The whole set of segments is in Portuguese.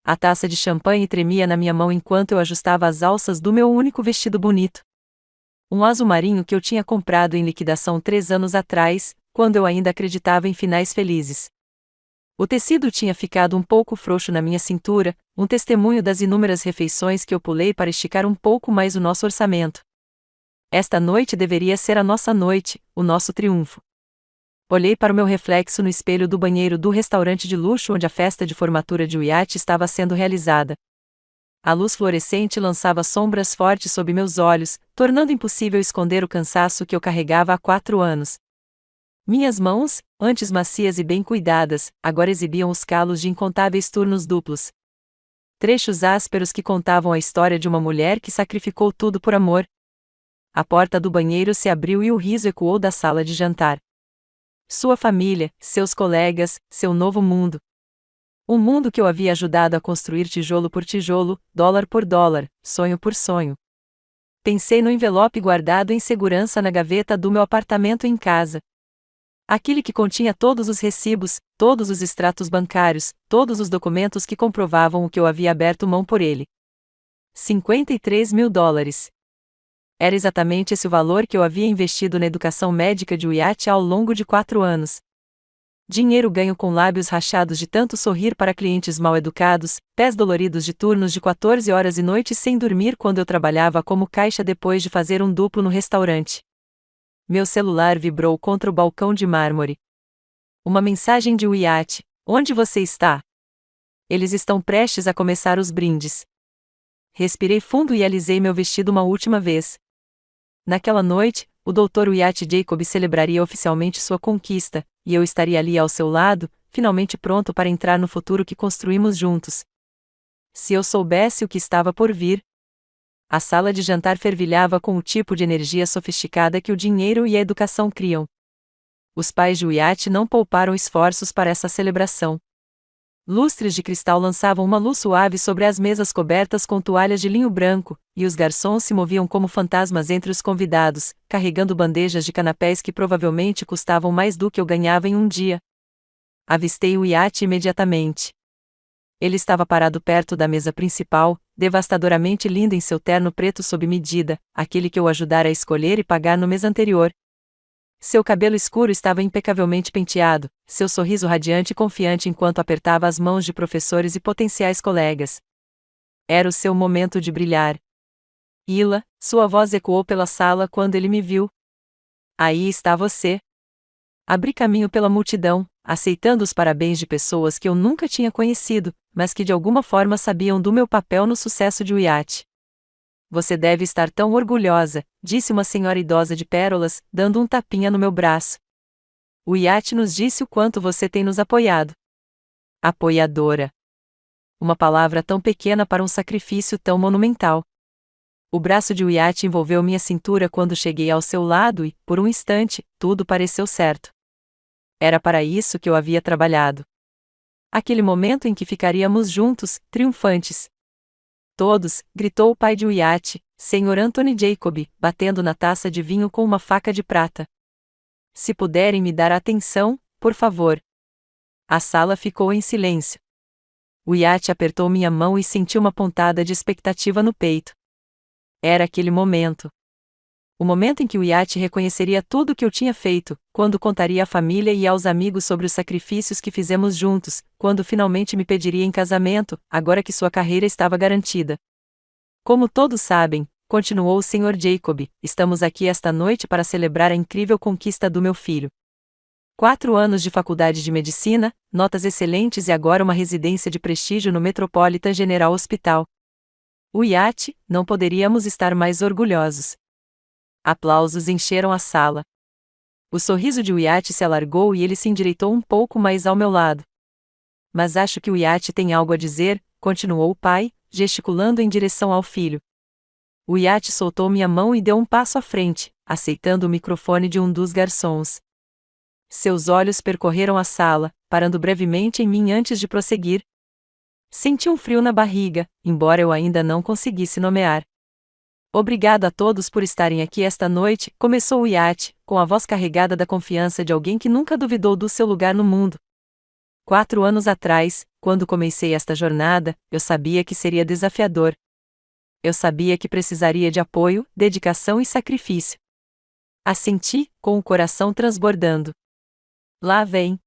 A taça de champanhe tremia na minha mão enquanto eu ajustava as alças do meu único vestido bonito. Um azul marinho que eu tinha comprado em liquidação 3 anos atrás, quando eu ainda acreditava em finais felizes. O tecido tinha ficado um pouco frouxo na minha cintura, um testemunho das inúmeras refeições que eu pulei para esticar um pouco mais o nosso orçamento. Esta noite deveria ser a nossa noite, o nosso triunfo. Olhei para o meu reflexo no espelho do banheiro do restaurante de luxo onde a festa de formatura de Wyatt estava sendo realizada. A luz fluorescente lançava sombras fortes sob meus olhos, tornando impossível esconder o cansaço que eu carregava há 4 anos. Minhas mãos, antes macias e bem cuidadas, agora exibiam os calos de incontáveis turnos duplos. Trechos ásperos que contavam a história de uma mulher que sacrificou tudo por amor. A porta do banheiro se abriu e o riso ecoou da sala de jantar. Sua família, seus colegas, seu novo mundo. Um mundo que eu havia ajudado a construir tijolo por tijolo, dólar por dólar, sonho por sonho. Pensei no envelope guardado em segurança na gaveta do meu apartamento em casa. Aquele que continha todos os recibos, todos os extratos bancários, todos os documentos que comprovavam o que eu havia aberto mão por ele. 53 mil dólares. Era exatamente esse o valor que eu havia investido na educação médica de Wyatt ao longo de 4 anos. Dinheiro ganho com lábios rachados de tanto sorrir para clientes mal educados, pés doloridos de turnos de 14 horas e noites sem dormir quando eu trabalhava como caixa depois de fazer um duplo no restaurante. Meu celular vibrou contra o balcão de mármore. Uma mensagem de Wyatt: onde você está? Eles estão prestes a começar os brindes. Respirei fundo e alisei meu vestido uma última vez. Naquela noite, o Dr. Wyatt Jacob celebraria oficialmente sua conquista, e eu estaria ali ao seu lado, finalmente pronto para entrar no futuro que construímos juntos. Se eu soubesse o que estava por vir. A sala de jantar fervilhava com o tipo de energia sofisticada que o dinheiro e a educação criam. Os pais de Wyatt não pouparam esforços para essa celebração. Lustres de cristal lançavam uma luz suave sobre as mesas cobertas com toalhas de linho branco, e os garçons se moviam como fantasmas entre os convidados, carregando bandejas de canapés que provavelmente custavam mais do que eu ganhava em um dia. Avistei Wyatt imediatamente. Ele estava parado perto da mesa principal, devastadoramente lindo em seu terno preto sob medida, aquele que eu ajudara a escolher e pagar no mês anterior. Seu cabelo escuro estava impecavelmente penteado, seu sorriso radiante e confiante enquanto apertava as mãos de professores e potenciais colegas. Era o seu momento de brilhar. Ila, sua voz ecoou pela sala quando ele me viu. Aí está você. Abri caminho pela multidão, aceitando os parabéns de pessoas que eu nunca tinha conhecido, mas que de alguma forma sabiam do meu papel no sucesso de Wyatt. Você deve estar tão orgulhosa, disse uma senhora idosa de pérolas, dando um tapinha no meu braço. Wyatt nos disse o quanto você tem nos apoiado. Apoiadora. Uma palavra tão pequena para um sacrifício tão monumental. O braço de Wyatt envolveu minha cintura quando cheguei ao seu lado e, por um instante, tudo pareceu certo. Era para isso que eu havia trabalhado. Aquele momento em que ficaríamos juntos, triunfantes. Todos, gritou o pai de Wyatt, Sr. Anthony Jacob, batendo na taça de vinho com uma faca de prata. Se puderem me dar atenção, por favor. A sala ficou em silêncio. Wyatt apertou minha mão e senti uma pontada de expectativa no peito. Era aquele momento. O momento em que Wyatt reconheceria tudo o que eu tinha feito, quando contaria à família e aos amigos sobre os sacrifícios que fizemos juntos, quando finalmente me pediria em casamento, agora que sua carreira estava garantida. Como todos sabem, continuou o Sr. Jacob, estamos aqui esta noite para celebrar a incrível conquista do meu filho. 4 anos de faculdade de medicina, notas excelentes e agora uma residência de prestígio no Metropolitan General Hospital. Wyatt, não poderíamos estar mais orgulhosos. Aplausos encheram a sala. O sorriso de Wyatt se alargou e ele se endireitou um pouco mais ao meu lado. Mas acho que Wyatt tem algo a dizer, continuou o pai, gesticulando em direção ao filho. Wyatt soltou minha mão e deu um passo à frente, aceitando o microfone de um dos garçons. Seus olhos percorreram a sala, parando brevemente em mim antes de prosseguir. Senti um frio na barriga, embora eu ainda não conseguisse nomear. Obrigado a todos por estarem aqui esta noite, começou Wyatt, com a voz carregada da confiança de alguém que nunca duvidou do seu lugar no mundo. 4 anos atrás, quando comecei esta jornada, eu sabia que seria desafiador. Eu sabia que precisaria de apoio, dedicação e sacrifício. Assenti, com o coração transbordando. Lá vem.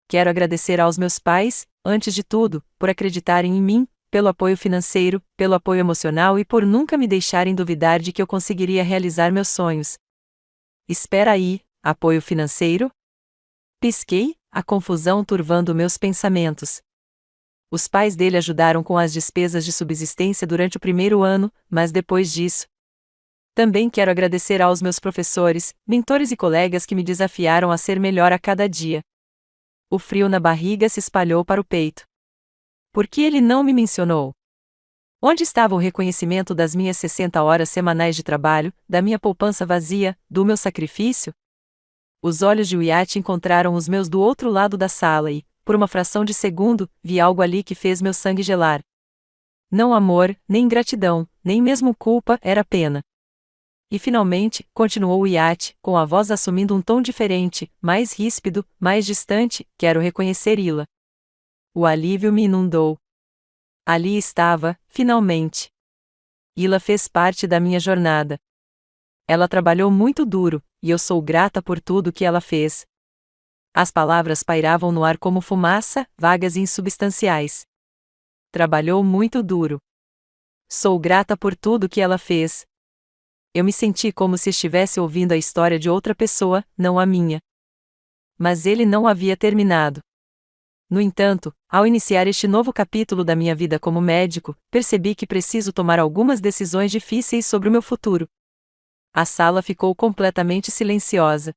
Quero agradecer aos meus pais, antes de tudo, por acreditarem em mim, pelo apoio financeiro, pelo apoio emocional e por nunca me deixarem duvidar de que eu conseguiria realizar meus sonhos. Espera aí, apoio financeiro? Pisquei, a confusão turvando meus pensamentos. Os pais dele ajudaram com as despesas de subsistência durante o primeiro ano, mas depois disso. Também quero agradecer aos meus professores, mentores e colegas que me desafiaram a ser melhor a cada dia. O frio na barriga se espalhou para o peito. Por que ele não me mencionou? Onde estava o reconhecimento das minhas 60 horas semanais de trabalho, da minha poupança vazia, do meu sacrifício? Os olhos de Wyatt encontraram os meus do outro lado da sala e, por uma fração de segundo, vi algo ali que fez meu sangue gelar. Não amor, nem gratidão, nem mesmo culpa, era pena. E finalmente, continuou Wyatt, com a voz assumindo um tom diferente, mais ríspido, mais distante, quero reconhecer Ila. O alívio me inundou. Ali estava, finalmente. Ila fez parte da minha jornada. Ela trabalhou muito duro, e eu sou grata por tudo que ela fez. As palavras pairavam no ar como fumaça, vagas e insubstanciais. Trabalhou muito duro. Sou grata por tudo que ela fez. Eu me senti como se estivesse ouvindo a história de outra pessoa, não a minha. Mas ele não havia terminado. No entanto, ao iniciar este novo capítulo da minha vida como médico, percebi que preciso tomar algumas decisões difíceis sobre o meu futuro. A sala ficou completamente silenciosa.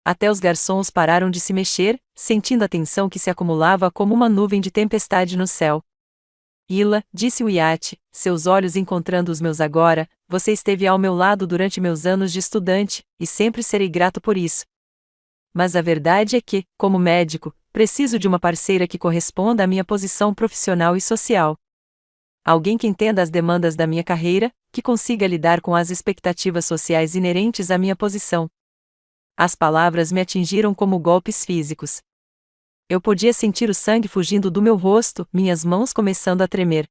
Até os garçons pararam de se mexer, sentindo a tensão que se acumulava como uma nuvem de tempestade no céu. Ila, disse Wyatt, seus olhos encontrando os meus agora, você esteve ao meu lado durante meus anos de estudante, e sempre serei grato por isso. Mas a verdade é que, como médico, preciso de uma parceira que corresponda à minha posição profissional e social. Alguém que entenda as demandas da minha carreira, que consiga lidar com as expectativas sociais inerentes à minha posição. As palavras me atingiram como golpes físicos. Eu podia sentir o sangue fugindo do meu rosto, minhas mãos começando a tremer.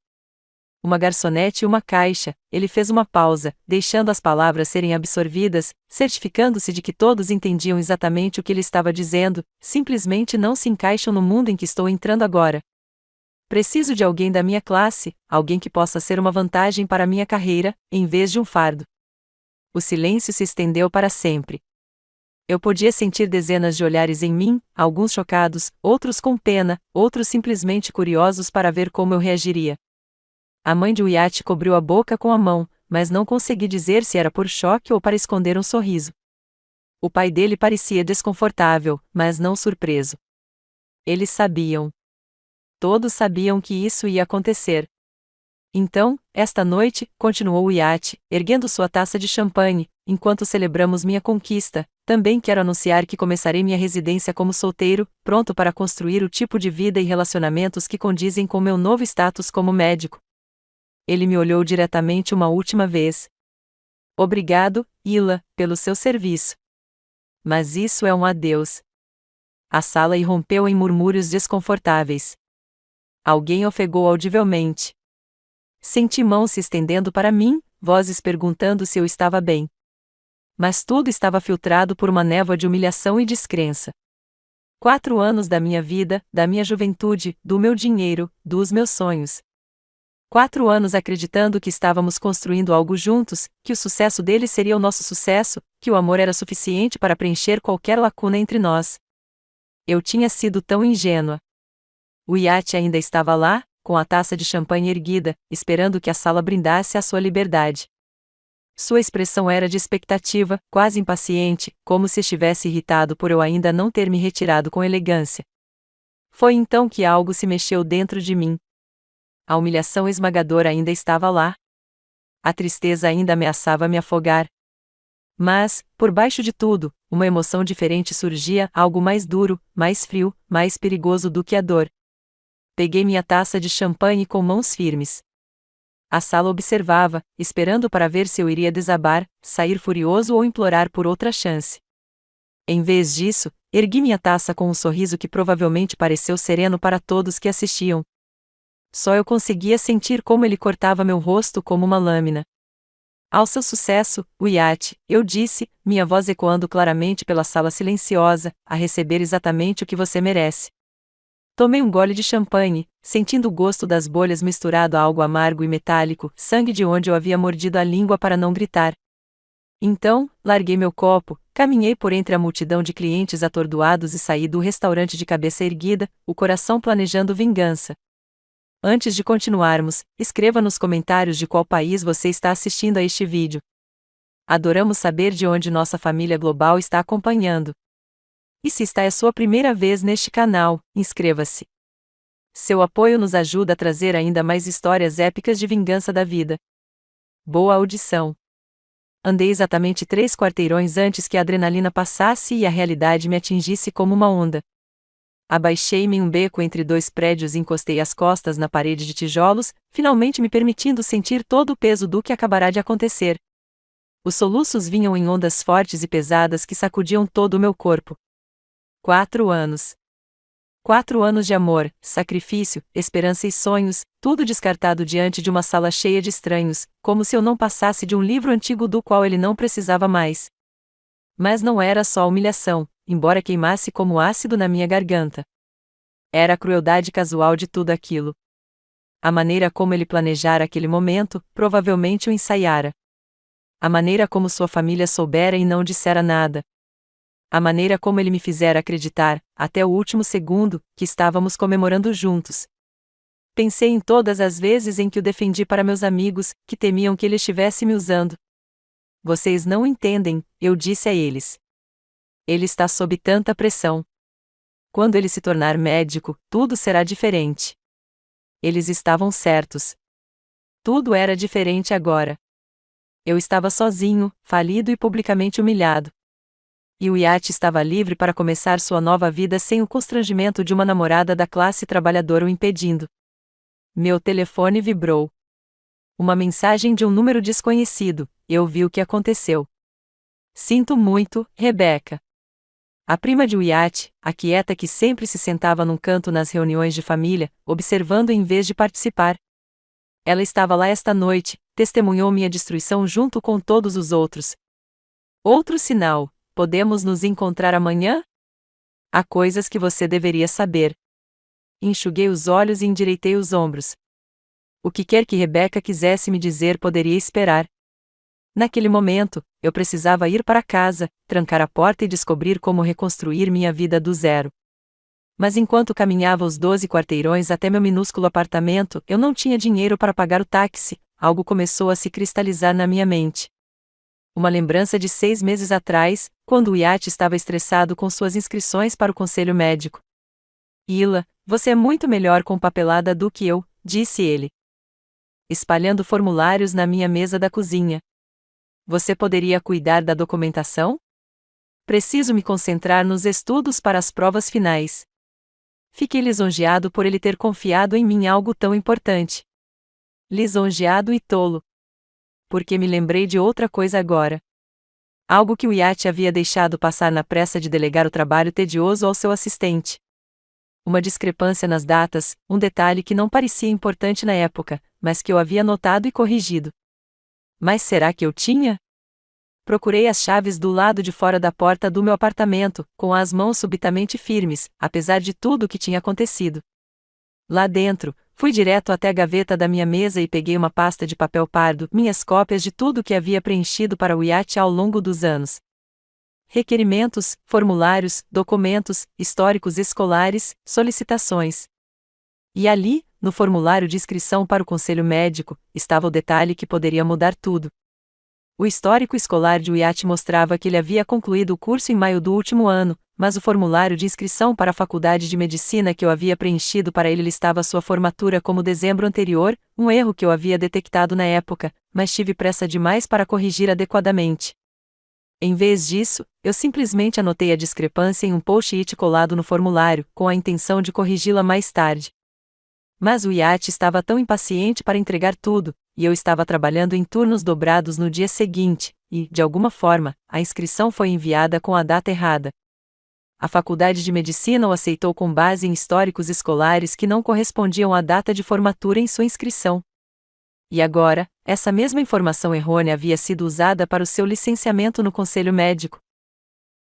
Uma garçonete e uma caixa, ele fez uma pausa, deixando as palavras serem absorvidas, certificando-se de que todos entendiam exatamente o que ele estava dizendo, simplesmente não se encaixam no mundo em que estou entrando agora. Preciso de alguém da minha classe, alguém que possa ser uma vantagem para a minha carreira, em vez de um fardo. O silêncio se estendeu para sempre. Eu podia sentir dezenas de olhares em mim, alguns chocados, outros com pena, outros simplesmente curiosos para ver como eu reagiria. A mãe de Wyatt cobriu a boca com a mão, mas não consegui dizer se era por choque ou para esconder um sorriso. O pai dele parecia desconfortável, mas não surpreso. Eles sabiam. Todos sabiam que isso ia acontecer. Então, esta noite, continuou Wyatt, erguendo sua taça de champanhe, enquanto celebramos minha conquista, também quero anunciar que começarei minha residência como solteiro, pronto para construir o tipo de vida e relacionamentos que condizem com meu novo status como médico. Ele me olhou diretamente uma última vez. Obrigado, Ila, pelo seu serviço. Mas isso é um adeus. A sala irrompeu em murmúrios desconfortáveis. Alguém ofegou audivelmente. Senti mãos se estendendo para mim, vozes perguntando se eu estava bem. Mas tudo estava filtrado por uma névoa de humilhação e descrença. 4 anos da minha vida, da minha juventude, do meu dinheiro, dos meus sonhos. 4 anos acreditando que estávamos construindo algo juntos, que o sucesso dele seria o nosso sucesso, que o amor era suficiente para preencher qualquer lacuna entre nós. Eu tinha sido tão ingênua. O Wyatt ainda estava lá, com a taça de champanhe erguida, esperando que a sala brindasse à sua liberdade. Sua expressão era de expectativa, quase impaciente, como se estivesse irritado por eu ainda não ter me retirado com elegância. Foi então que algo se mexeu dentro de mim. A humilhação esmagadora ainda estava lá. A tristeza ainda ameaçava me afogar. Mas, por baixo de tudo, uma emoção diferente surgia, algo mais duro, mais frio, mais perigoso do que a dor. Peguei minha taça de champanhe com mãos firmes. A sala observava, esperando para ver se eu iria desabar, sair furioso ou implorar por outra chance. Em vez disso, ergui minha taça com um sorriso que provavelmente pareceu sereno para todos que assistiam. Só eu conseguia sentir como ele cortava meu rosto como uma lâmina. Ao seu sucesso, o iate, eu disse, minha voz ecoando claramente pela sala silenciosa, a receber exatamente o que você merece. Tomei um gole de champanhe, sentindo o gosto das bolhas misturado a algo amargo e metálico, sangue de onde eu havia mordido a língua para não gritar. Então, larguei meu copo, caminhei por entre a multidão de clientes atordoados e saí do restaurante de cabeça erguida, o coração planejando vingança. Antes de continuarmos, escreva nos comentários de qual país você está assistindo a este vídeo. Adoramos saber de onde nossa família global está acompanhando. E se esta é a sua primeira vez neste canal, inscreva-se. Seu apoio nos ajuda a trazer ainda mais histórias épicas de vingança da vida. Boa audição! Andei exatamente 3 quarteirões antes que a adrenalina passasse e a realidade me atingisse como uma onda. Abaixei-me em um beco entre 2 prédios e encostei as costas na parede de tijolos, finalmente me permitindo sentir todo o peso do que acabará de acontecer. Os soluços vinham em ondas fortes e pesadas que sacudiam todo o meu corpo. 4 anos. 4 anos de amor, sacrifício, esperança e sonhos, tudo descartado diante de uma sala cheia de estranhos, como se eu não passasse de um livro antigo do qual ele não precisava mais. Mas não era só humilhação, embora queimasse como ácido na minha garganta. Era a crueldade casual de tudo aquilo. A maneira como ele planejara aquele momento, provavelmente o ensaiara. A maneira como sua família soubera e não dissera nada. A maneira como ele me fizera acreditar, até o último segundo, que estávamos comemorando juntos. Pensei em todas as vezes em que o defendi para meus amigos, que temiam que ele estivesse me usando. Vocês não entendem, eu disse a eles. Ele está sob tanta pressão. Quando ele se tornar médico, tudo será diferente. Eles estavam certos. Tudo era diferente agora. Eu estava sozinho, falido e publicamente humilhado. E o iate estava livre para começar sua nova vida sem o constrangimento de uma namorada da classe trabalhadora o impedindo. Meu telefone vibrou. Uma mensagem de um número desconhecido, eu vi o que aconteceu. Sinto muito, Rebeca. A prima de Wyatt, a quieta que sempre se sentava num canto nas reuniões de família, observando em vez de participar. Ela estava lá esta noite, testemunhou minha destruição junto com todos os outros. Outro sinal, podemos nos encontrar amanhã? Há coisas que você deveria saber. Enxuguei os olhos e endireitei os ombros. O que quer que Rebeca quisesse me dizer poderia esperar. Naquele momento, eu precisava ir para casa, trancar a porta e descobrir como reconstruir minha vida do zero. Mas enquanto caminhava os 12 quarteirões até meu minúsculo apartamento, eu não tinha dinheiro para pagar o táxi, algo começou a se cristalizar na minha mente. Uma lembrança de 6 meses atrás, quando o iate estava estressado com suas inscrições para o conselho médico. Ila, você é muito melhor com papelada do que eu, disse ele. Espalhando formulários na minha mesa da cozinha. Você poderia cuidar da documentação? Preciso me concentrar nos estudos para as provas finais. Fiquei lisonjeado por ele ter confiado em mim algo tão importante. Lisonjeado e tolo. Porque me lembrei de outra coisa agora. Algo que o iate havia deixado passar na pressa de delegar o trabalho tedioso ao seu assistente. Uma discrepância nas datas, um detalhe que não parecia importante na época, mas que eu havia notado e corrigido. Mas será que eu tinha? Procurei as chaves do lado de fora da porta do meu apartamento, com as mãos subitamente firmes, apesar de tudo o que tinha acontecido. Lá dentro, fui direto até a gaveta da minha mesa e peguei uma pasta de papel pardo, minhas cópias de tudo o que havia preenchido para o iate ao longo dos anos. Requerimentos, formulários, documentos, históricos escolares, solicitações. E ali, no formulário de inscrição para o conselho médico, estava o detalhe que poderia mudar tudo. O histórico escolar de Wyatt mostrava que ele havia concluído o curso em maio do último ano, mas o formulário de inscrição para a faculdade de medicina que eu havia preenchido para ele listava sua formatura como dezembro anterior, um erro que eu havia detectado na época, mas tive pressa demais para corrigir adequadamente. Em vez disso, eu simplesmente anotei a discrepância em um post-it colado no formulário, com a intenção de corrigi-la mais tarde. Mas o Wyatt estava tão impaciente para entregar tudo, e eu estava trabalhando em turnos dobrados no dia seguinte, e, de alguma forma, a inscrição foi enviada com a data errada. A faculdade de medicina o aceitou com base em históricos escolares que não correspondiam à data de formatura em sua inscrição. E agora, essa mesma informação errônea havia sido usada para o seu licenciamento no conselho médico.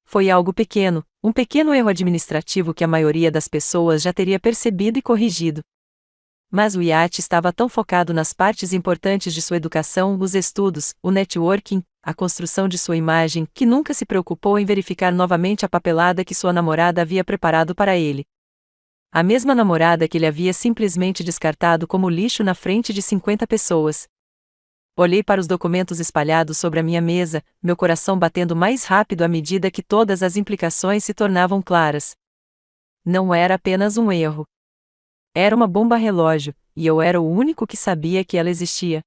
Foi algo pequeno, um pequeno erro administrativo que a maioria das pessoas já teria percebido e corrigido. Mas o Wyatt estava tão focado nas partes importantes de sua educação, os estudos, o networking, a construção de sua imagem, que nunca se preocupou em verificar novamente a papelada que sua namorada havia preparado para ele. A mesma namorada que ele havia simplesmente descartado como lixo na frente de 50 pessoas. Olhei para os documentos espalhados sobre a minha mesa, meu coração batendo mais rápido à medida que todas as implicações se tornavam claras. Não era apenas um erro. Era uma bomba relógio, e eu era o único que sabia que ela existia.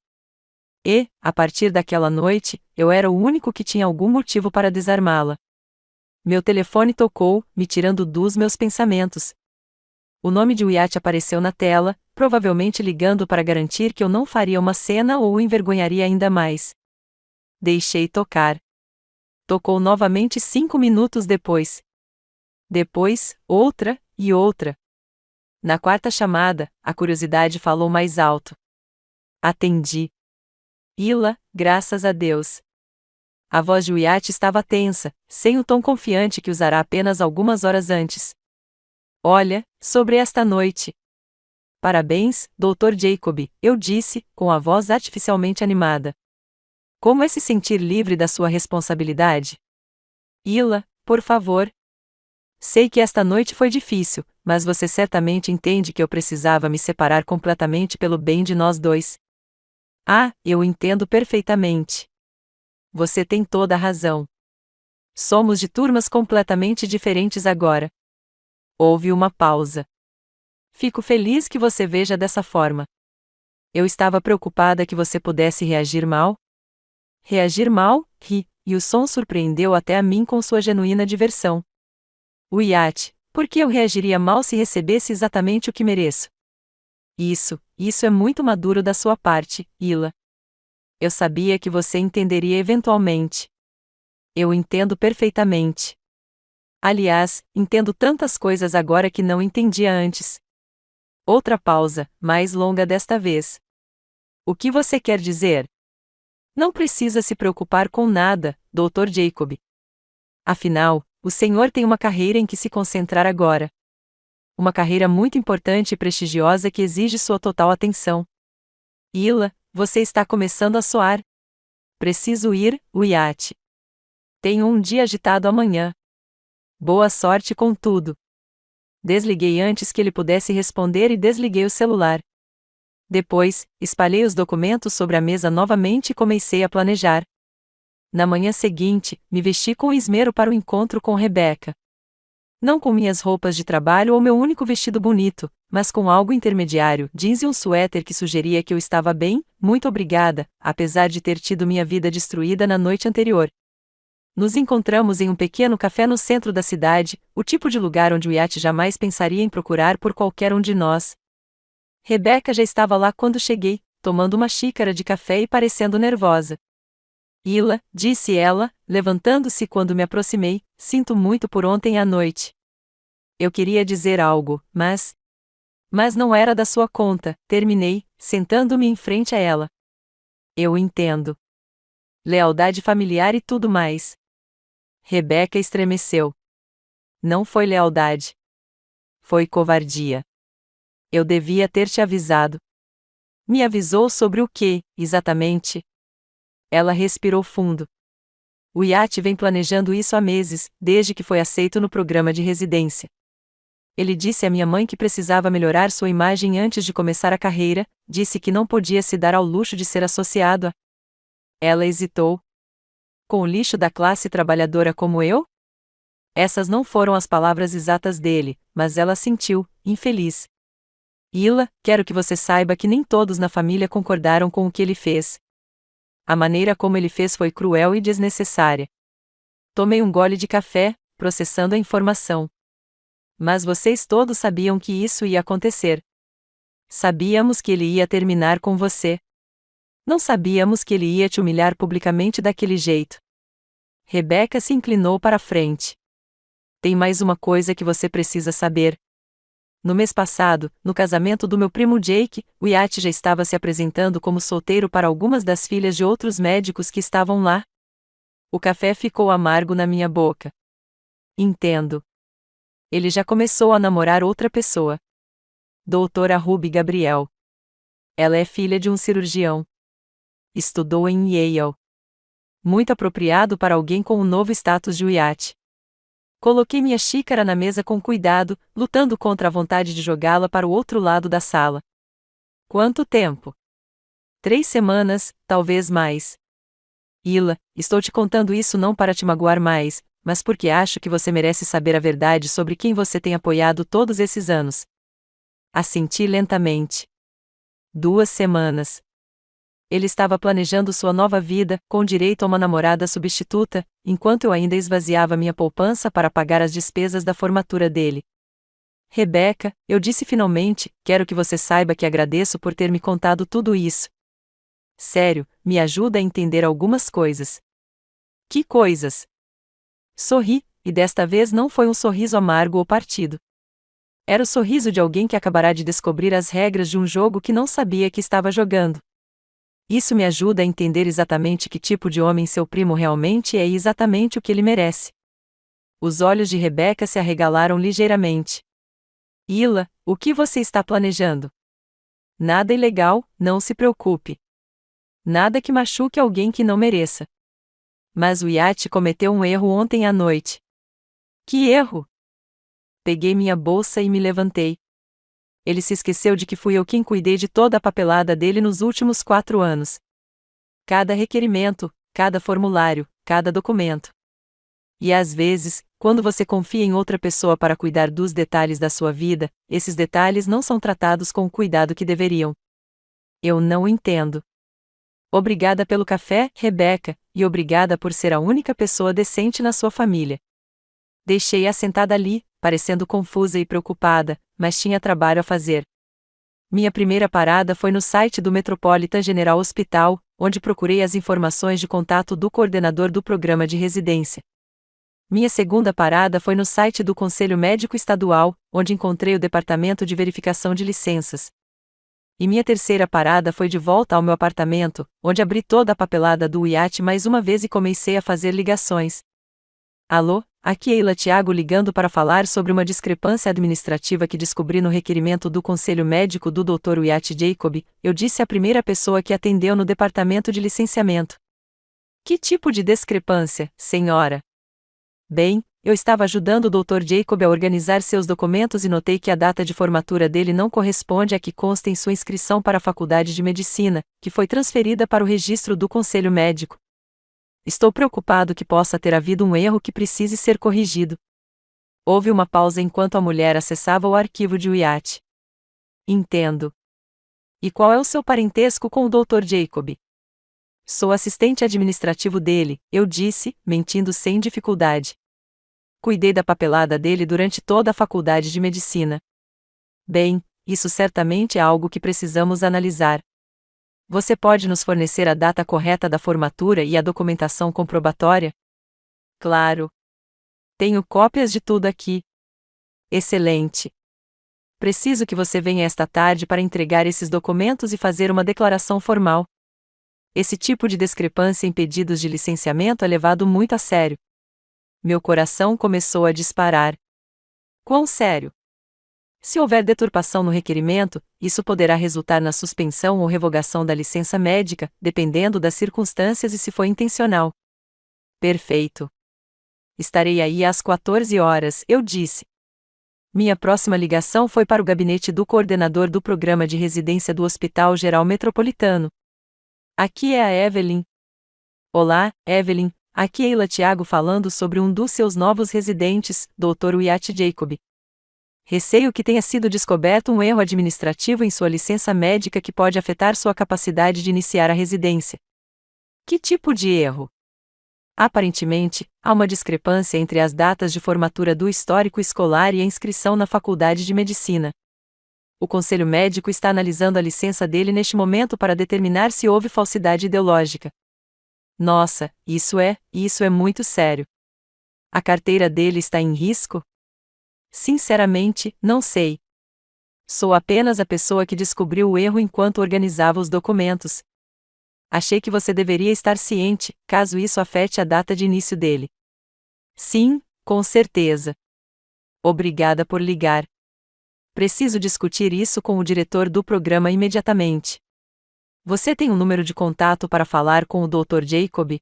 E, a partir daquela noite, eu era o único que tinha algum motivo para desarmá-la. Meu telefone tocou, me tirando dos meus pensamentos. O nome de Wyatt apareceu na tela, provavelmente ligando para garantir que eu não faria uma cena ou o envergonharia ainda mais. Deixei tocar. Tocou novamente 5 minutos depois. Depois, outra, e outra. Na quarta chamada, a curiosidade falou mais alto. Atendi. Ila, graças a Deus. A voz de Wyatt estava tensa, sem o tom confiante que usara apenas algumas horas antes. Olha, sobre esta noite. Parabéns, Dr. Jacob, eu disse, com a voz artificialmente animada. Como é se sentir livre da sua responsabilidade? Ila, por favor. Sei que esta noite foi difícil, mas você certamente entende que eu precisava me separar completamente pelo bem de nós dois. Ah, eu entendo perfeitamente. Você tem toda a razão. Somos de turmas completamente diferentes agora. Houve uma pausa. Fico feliz que você veja dessa forma. Eu estava preocupada que você pudesse reagir mal. Reagir mal? Ri, e o som surpreendeu até a mim com sua genuína diversão. Wyatt, por que eu reagiria mal se recebesse exatamente o que mereço? Isso é muito maduro da sua parte, Ila. Eu sabia que você entenderia eventualmente. Eu entendo perfeitamente. Aliás, entendo tantas coisas agora que não entendia antes. Outra pausa, mais longa desta vez. O que você quer dizer? Não precisa se preocupar com nada, Dr. Jacob. Afinal, o senhor tem uma carreira em que se concentrar agora. Uma carreira muito importante e prestigiosa que exige sua total atenção. Ila, você está começando a soar. Preciso ir, Wyatt. Tenho um dia agitado amanhã. Boa sorte com tudo. Desliguei antes que ele pudesse responder e desliguei o celular. Depois, espalhei os documentos sobre a mesa novamente e comecei a planejar. Na manhã seguinte, me vesti com esmero para o encontro com Rebecca. Não com minhas roupas de trabalho ou meu único vestido bonito, mas com algo intermediário, jeans e um suéter que sugeria que eu estava bem, muito obrigada, apesar de ter tido minha vida destruída na noite anterior. Nos encontramos em um pequeno café no centro da cidade, o tipo de lugar onde Wyatt jamais pensaria em procurar por qualquer um de nós. Rebecca já estava lá quando cheguei, tomando uma xícara de café e parecendo nervosa. Ila, disse ela, levantando-se quando me aproximei, sinto muito por ontem à noite. Eu queria dizer algo, mas não era da sua conta, terminei, sentando-me em frente a ela. Eu entendo. Lealdade familiar e tudo mais. Rebecca estremeceu. Não foi lealdade. Foi covardia. Eu devia ter te avisado. Me avisou sobre o quê, exatamente? Ela respirou fundo. O Wyatt vem planejando isso há meses, desde que foi aceito no programa de residência. Ele disse à minha mãe que precisava melhorar sua imagem antes de começar a carreira, disse que não podia se dar ao luxo de ser associado a... Ela hesitou. Com o lixo da classe trabalhadora como eu? Essas não foram as palavras exatas dele, mas ela sentiu, infeliz. Ila, quero que você saiba que nem todos na família concordaram com o que ele fez. A maneira como ele fez foi cruel e desnecessária. Tomei um gole de café, processando a informação. Mas vocês todos sabiam que isso ia acontecer. Sabíamos que ele ia terminar com você. Não sabíamos que ele ia te humilhar publicamente daquele jeito. Rebeca se inclinou para a frente. Tem mais uma coisa que você precisa saber. No mês passado, no casamento do meu primo Jake, o Wyatt já estava se apresentando como solteiro para algumas das filhas de outros médicos que estavam lá. O café ficou amargo na minha boca. Entendo. Ele já começou a namorar outra pessoa. Doutora Ruby Gabriel. Ela é filha de um cirurgião. Estudou em Yale. Muito apropriado para alguém com um novo status de Wyatt. Coloquei minha xícara na mesa com cuidado, lutando contra a vontade de jogá-la para o outro lado da sala. Quanto tempo? 3 semanas, talvez mais. Ila, estou te contando isso não para te magoar mais, mas porque acho que você merece saber a verdade sobre quem você tem apoiado todos esses anos. Assenti lentamente. 2 semanas. Ele estava planejando sua nova vida, com direito a uma namorada substituta, enquanto eu ainda esvaziava minha poupança para pagar as despesas da formatura dele. Rebeca, eu disse finalmente, quero que você saiba que agradeço por ter me contado tudo isso. Sério, me ajuda a entender algumas coisas. Que coisas? Sorri, e desta vez não foi um sorriso amargo ou partido. Era o sorriso de alguém que acabará de descobrir as regras de um jogo que não sabia que estava jogando. Isso me ajuda a entender exatamente que tipo de homem seu primo realmente é e exatamente o que ele merece. Os olhos de Rebeca se arregalaram ligeiramente. Ila, o que você está planejando? Nada ilegal, não se preocupe. Nada que machuque alguém que não mereça. Mas o Wyatt cometeu um erro ontem à noite. Que erro? Peguei minha bolsa e me levantei. Ele se esqueceu de que fui eu quem cuidei de toda a papelada dele nos últimos 4 anos. Cada requerimento, cada formulário, cada documento. E às vezes, quando você confia em outra pessoa para cuidar dos detalhes da sua vida, esses detalhes não são tratados com o cuidado que deveriam. Eu não entendo. Obrigada pelo café, Rebeca, e obrigada por ser a única pessoa decente na sua família. Deixei-a sentada ali, parecendo confusa e preocupada, mas tinha trabalho a fazer. Minha primeira parada foi no site do Metropolitan General Hospital, onde procurei as informações de contato do coordenador do programa de residência. Minha segunda parada foi no site do Conselho Médico Estadual, onde encontrei o Departamento de Verificação de Licenças. E minha terceira parada foi de volta ao meu apartamento, onde abri toda a papelada do Wyatt mais uma vez e comecei a fazer ligações. Alô, aqui Eila Thiago ligando para falar sobre uma discrepância administrativa que descobri no requerimento do Conselho Médico do Dr. Wyatt Jacob, eu disse à primeira pessoa que atendeu no departamento de licenciamento. Que tipo de discrepância, senhora? Bem, eu estava ajudando o Dr. Jacob a organizar seus documentos e notei que a data de formatura dele não corresponde à que consta em sua inscrição para a Faculdade de Medicina, que foi transferida para o registro do Conselho Médico. Estou preocupado que possa ter havido um erro que precise ser corrigido. Houve uma pausa enquanto a mulher acessava o arquivo de Wyatt. Entendo. E qual é o seu parentesco com o Dr. Jacob? Sou assistente administrativo dele, eu disse, mentindo sem dificuldade. Cuidei da papelada dele durante toda a faculdade de medicina. Bem, isso certamente é algo que precisamos analisar. Você pode nos fornecer a data correta da formatura e a documentação comprobatória? Claro. Tenho cópias de tudo aqui. Excelente. Preciso que você venha esta tarde para entregar esses documentos e fazer uma declaração formal. Esse tipo de discrepância em pedidos de licenciamento é levado muito a sério. Meu coração começou a disparar. Quão sério? Se houver deturpação no requerimento, isso poderá resultar na suspensão ou revogação da licença médica, dependendo das circunstâncias e se foi intencional. Perfeito. Estarei aí às 14 horas, eu disse. Minha próxima ligação foi para o gabinete do coordenador do programa de residência do Hospital Geral Metropolitano. Aqui é a Evelyn. Olá, Evelyn, aqui é Eila Thiago falando sobre um dos seus novos residentes, Dr. Wyatt Jacob. Receio que tenha sido descoberto um erro administrativo em sua licença médica que pode afetar sua capacidade de iniciar a residência. Que tipo de erro? Aparentemente, há uma discrepância entre as datas de formatura do histórico escolar e a inscrição na faculdade de medicina. O conselho médico está analisando a licença dele neste momento para determinar se houve falsidade ideológica. Nossa, isso é muito sério. A carteira dele está em risco? Sinceramente, não sei. Sou apenas a pessoa que descobriu o erro enquanto organizava os documentos. Achei que você deveria estar ciente, caso isso afete a data de início dele. Sim, com certeza. Obrigada por ligar. Preciso discutir isso com o diretor do programa imediatamente. Você tem um número de contato para falar com o Dr. Jacob?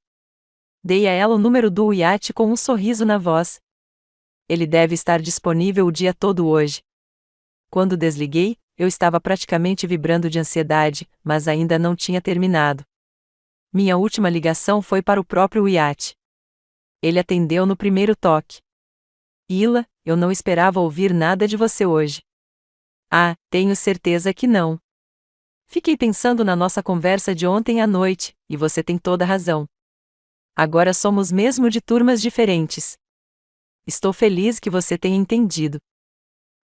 Dei a ela o número do Wyatt com um sorriso na voz. Ele deve estar disponível o dia todo hoje. Quando desliguei, eu estava praticamente vibrando de ansiedade, mas ainda não tinha terminado. Minha última ligação foi para o próprio Wyatt. Ele atendeu no primeiro toque. Ila, eu não esperava ouvir nada de você hoje. Ah, tenho certeza que não. Fiquei pensando na nossa conversa de ontem à noite, e você tem toda a razão. Agora somos mesmo de turmas diferentes. Estou feliz que você tenha entendido.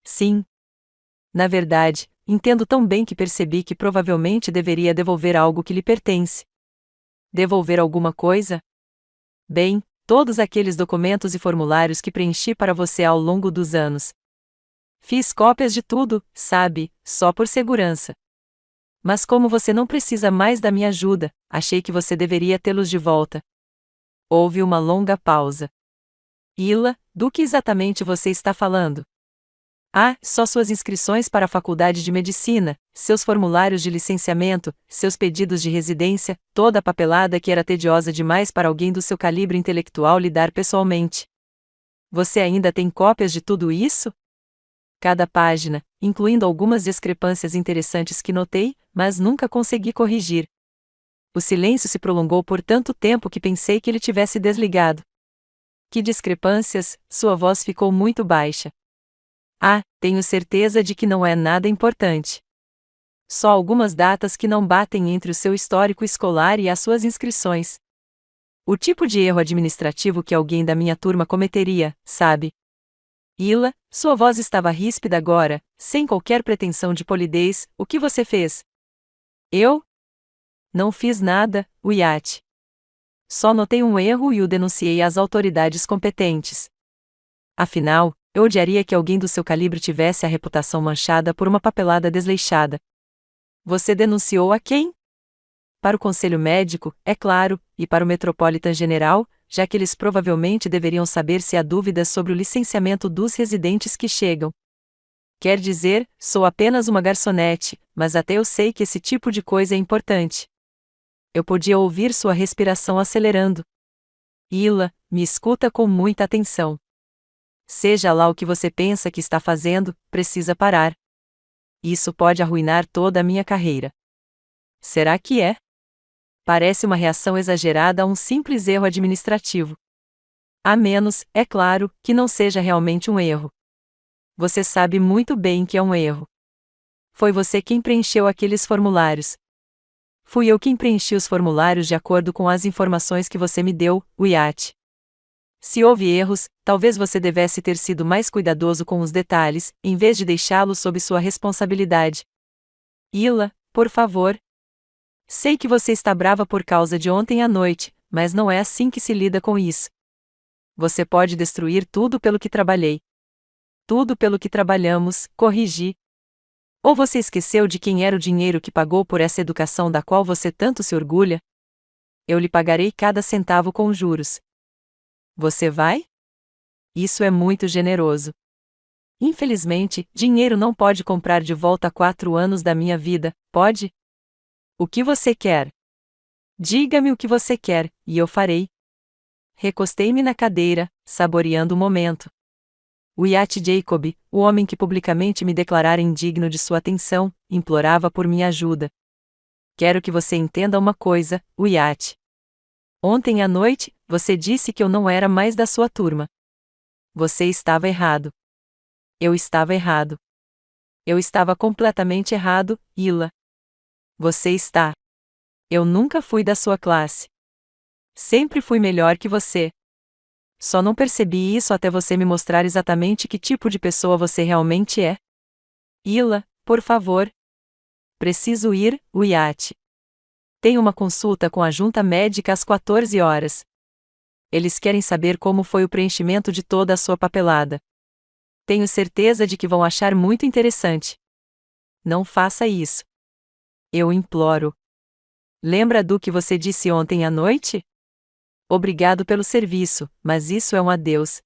Sim. Na verdade, entendo tão bem que percebi que provavelmente deveria devolver algo que lhe pertence. Devolver alguma coisa? Bem, todos aqueles documentos e formulários que preenchi para você ao longo dos anos. Fiz cópias de tudo, sabe, só por segurança. Mas como você não precisa mais da minha ajuda, achei que você deveria tê-los de volta. Houve uma longa pausa. Ila, do que exatamente você está falando? Ah, só suas inscrições para a faculdade de medicina, seus formulários de licenciamento, seus pedidos de residência, toda a papelada que era tediosa demais para alguém do seu calibre intelectual lidar pessoalmente. Você ainda tem cópias de tudo isso? Cada página, incluindo algumas discrepâncias interessantes que notei, mas nunca consegui corrigir. O silêncio se prolongou por tanto tempo que pensei que ele tivesse desligado. Que discrepâncias, sua voz ficou muito baixa. Ah, tenho certeza de que não é nada importante. Só algumas datas que não batem entre o seu histórico escolar e as suas inscrições. O tipo de erro administrativo que alguém da minha turma cometeria, sabe? Ila, sua voz estava ríspida agora, sem qualquer pretensão de polidez. O que você fez? Eu? Não fiz nada, Wyatt. Só notei um erro e o denunciei às autoridades competentes. Afinal, eu odiaria que alguém do seu calibre tivesse a reputação manchada por uma papelada desleixada. Você denunciou a quem? Para o conselho médico, é claro, e para o Metropolitan General, já que eles provavelmente deveriam saber se há dúvidas sobre o licenciamento dos residentes que chegam. Quer dizer, sou apenas uma garçonete, mas até eu sei que esse tipo de coisa é importante. Eu podia ouvir sua respiração acelerando. Ila, me escuta com muita atenção. Seja lá o que você pensa que está fazendo, precisa parar. Isso pode arruinar toda a minha carreira. Será que é? Parece uma reação exagerada a um simples erro administrativo. A menos, é claro, que não seja realmente um erro. Você sabe muito bem que é um erro. Foi você quem preencheu aqueles formulários. Fui eu quem preenchi os formulários de acordo com as informações que você me deu, Wyatt. Se houve erros, talvez você devesse ter sido mais cuidadoso com os detalhes, em vez de deixá-los sob sua responsabilidade. Ila, por favor. Sei que você está brava por causa de ontem à noite, mas não é assim que se lida com isso. Você pode destruir tudo pelo que trabalhei. Tudo pelo que trabalhamos, corrigi. Ou você esqueceu de quem era o dinheiro que pagou por essa educação da qual você tanto se orgulha? Eu lhe pagarei cada centavo com juros. Você vai? Isso é muito generoso. Infelizmente, dinheiro não pode comprar de volta 4 anos da minha vida, pode? O que você quer? Diga-me o que você quer, e eu farei. Recostei-me na cadeira, saboreando o momento. Wyatt Jacob, o homem que publicamente me declarara indigno de sua atenção, implorava por minha ajuda. Quero que você entenda uma coisa, Wyatt. Ontem à noite, você disse que eu não era mais da sua turma. Você estava errado. Eu estava errado. Eu estava completamente errado, Ila. Você está. Eu nunca fui da sua classe. Sempre fui melhor que você. Só não percebi isso até você me mostrar exatamente que tipo de pessoa você realmente é. Ila, por favor. Preciso ir, Wyatt. Tenho uma consulta com a junta médica às 14 horas. Eles querem saber como foi o preenchimento de toda a sua papelada. Tenho certeza de que vão achar muito interessante. Não faça isso. Eu imploro. Lembra do que você disse ontem à noite? Obrigado pelo serviço, mas isso é um adeus.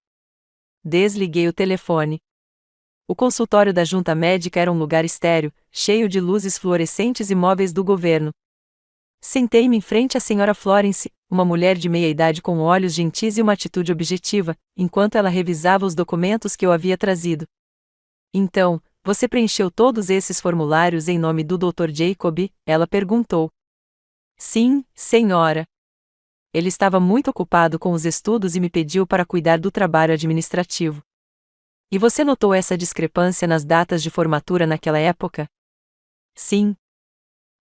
Desliguei o telefone. O consultório da junta médica era um lugar estéril, cheio de luzes fluorescentes e móveis do governo. Sentei-me em frente à senhora Florence, uma mulher de meia-idade com olhos gentis e uma atitude objetiva, enquanto ela revisava os documentos que eu havia trazido. Então, você preencheu todos esses formulários em nome do Dr. Jacob? Ela perguntou. Sim, senhora. Ele estava muito ocupado com os estudos e me pediu para cuidar do trabalho administrativo. E você notou essa discrepância nas datas de formatura naquela época? Sim.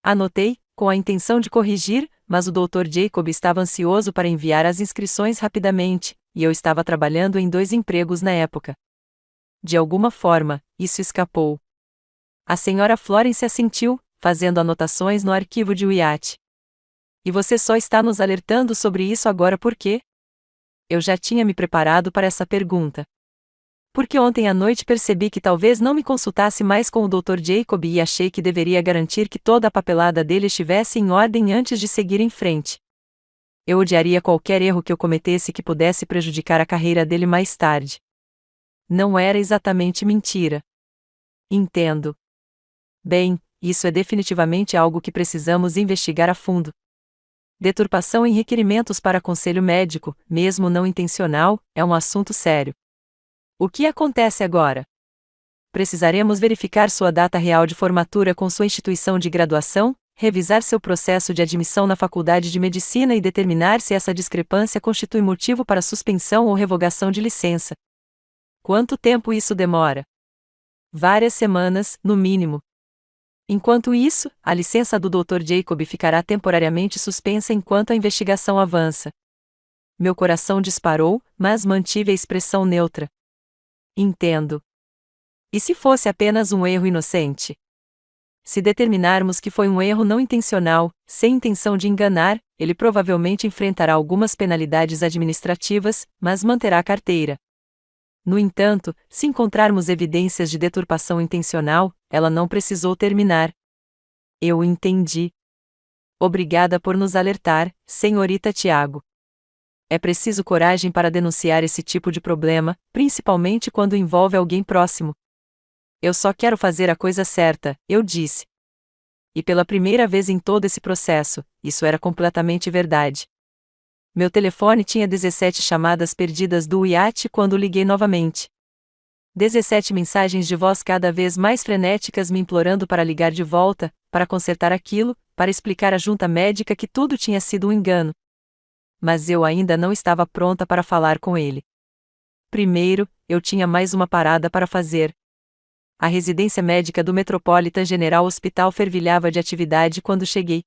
Anotei, com a intenção de corrigir, mas o Dr. Jacob estava ansioso para enviar as inscrições rapidamente, e eu estava trabalhando em 2 empregos na época. De alguma forma, isso escapou. A senhora Florence assentiu, fazendo anotações no arquivo de Wyatt. E você só está nos alertando sobre isso agora por quê? Eu já tinha me preparado para essa pergunta. Porque ontem à noite percebi que talvez não me consultasse mais com o Dr. Jacob e achei que deveria garantir que toda a papelada dele estivesse em ordem antes de seguir em frente. Eu odiaria qualquer erro que eu cometesse que pudesse prejudicar a carreira dele mais tarde. Não era exatamente mentira. Entendo. Bem, isso é definitivamente algo que precisamos investigar a fundo. Deturpação em requerimentos para conselho médico, mesmo não intencional, é um assunto sério. O que acontece agora? Precisaremos verificar sua data real de formatura com sua instituição de graduação, revisar seu processo de admissão na faculdade de medicina e determinar se essa discrepância constitui motivo para suspensão ou revogação de licença. Quanto tempo isso demora? Várias semanas, no mínimo. Enquanto isso, a licença do Dr. Jacob ficará temporariamente suspensa enquanto a investigação avança. Meu coração disparou, mas mantive a expressão neutra. Entendo. E se fosse apenas um erro inocente? Se determinarmos que foi um erro não intencional, sem intenção de enganar, ele provavelmente enfrentará algumas penalidades administrativas, mas manterá a carteira. No entanto, se encontrarmos evidências de deturpação intencional, ela não precisou terminar. Eu entendi. Obrigada por nos alertar, senhorita Tiago. É preciso coragem para denunciar esse tipo de problema, principalmente quando envolve alguém próximo. Eu só quero fazer a coisa certa, eu disse. E pela primeira vez em todo esse processo, isso era completamente verdade. Meu telefone tinha 17 chamadas perdidas do Wyatt quando liguei novamente. 17 mensagens de voz cada vez mais frenéticas me implorando para ligar de volta, para consertar aquilo, para explicar à junta médica que tudo tinha sido um engano. Mas eu ainda não estava pronta para falar com ele. Primeiro, eu tinha mais uma parada para fazer. A residência médica do Metropolitan General Hospital fervilhava de atividade quando cheguei.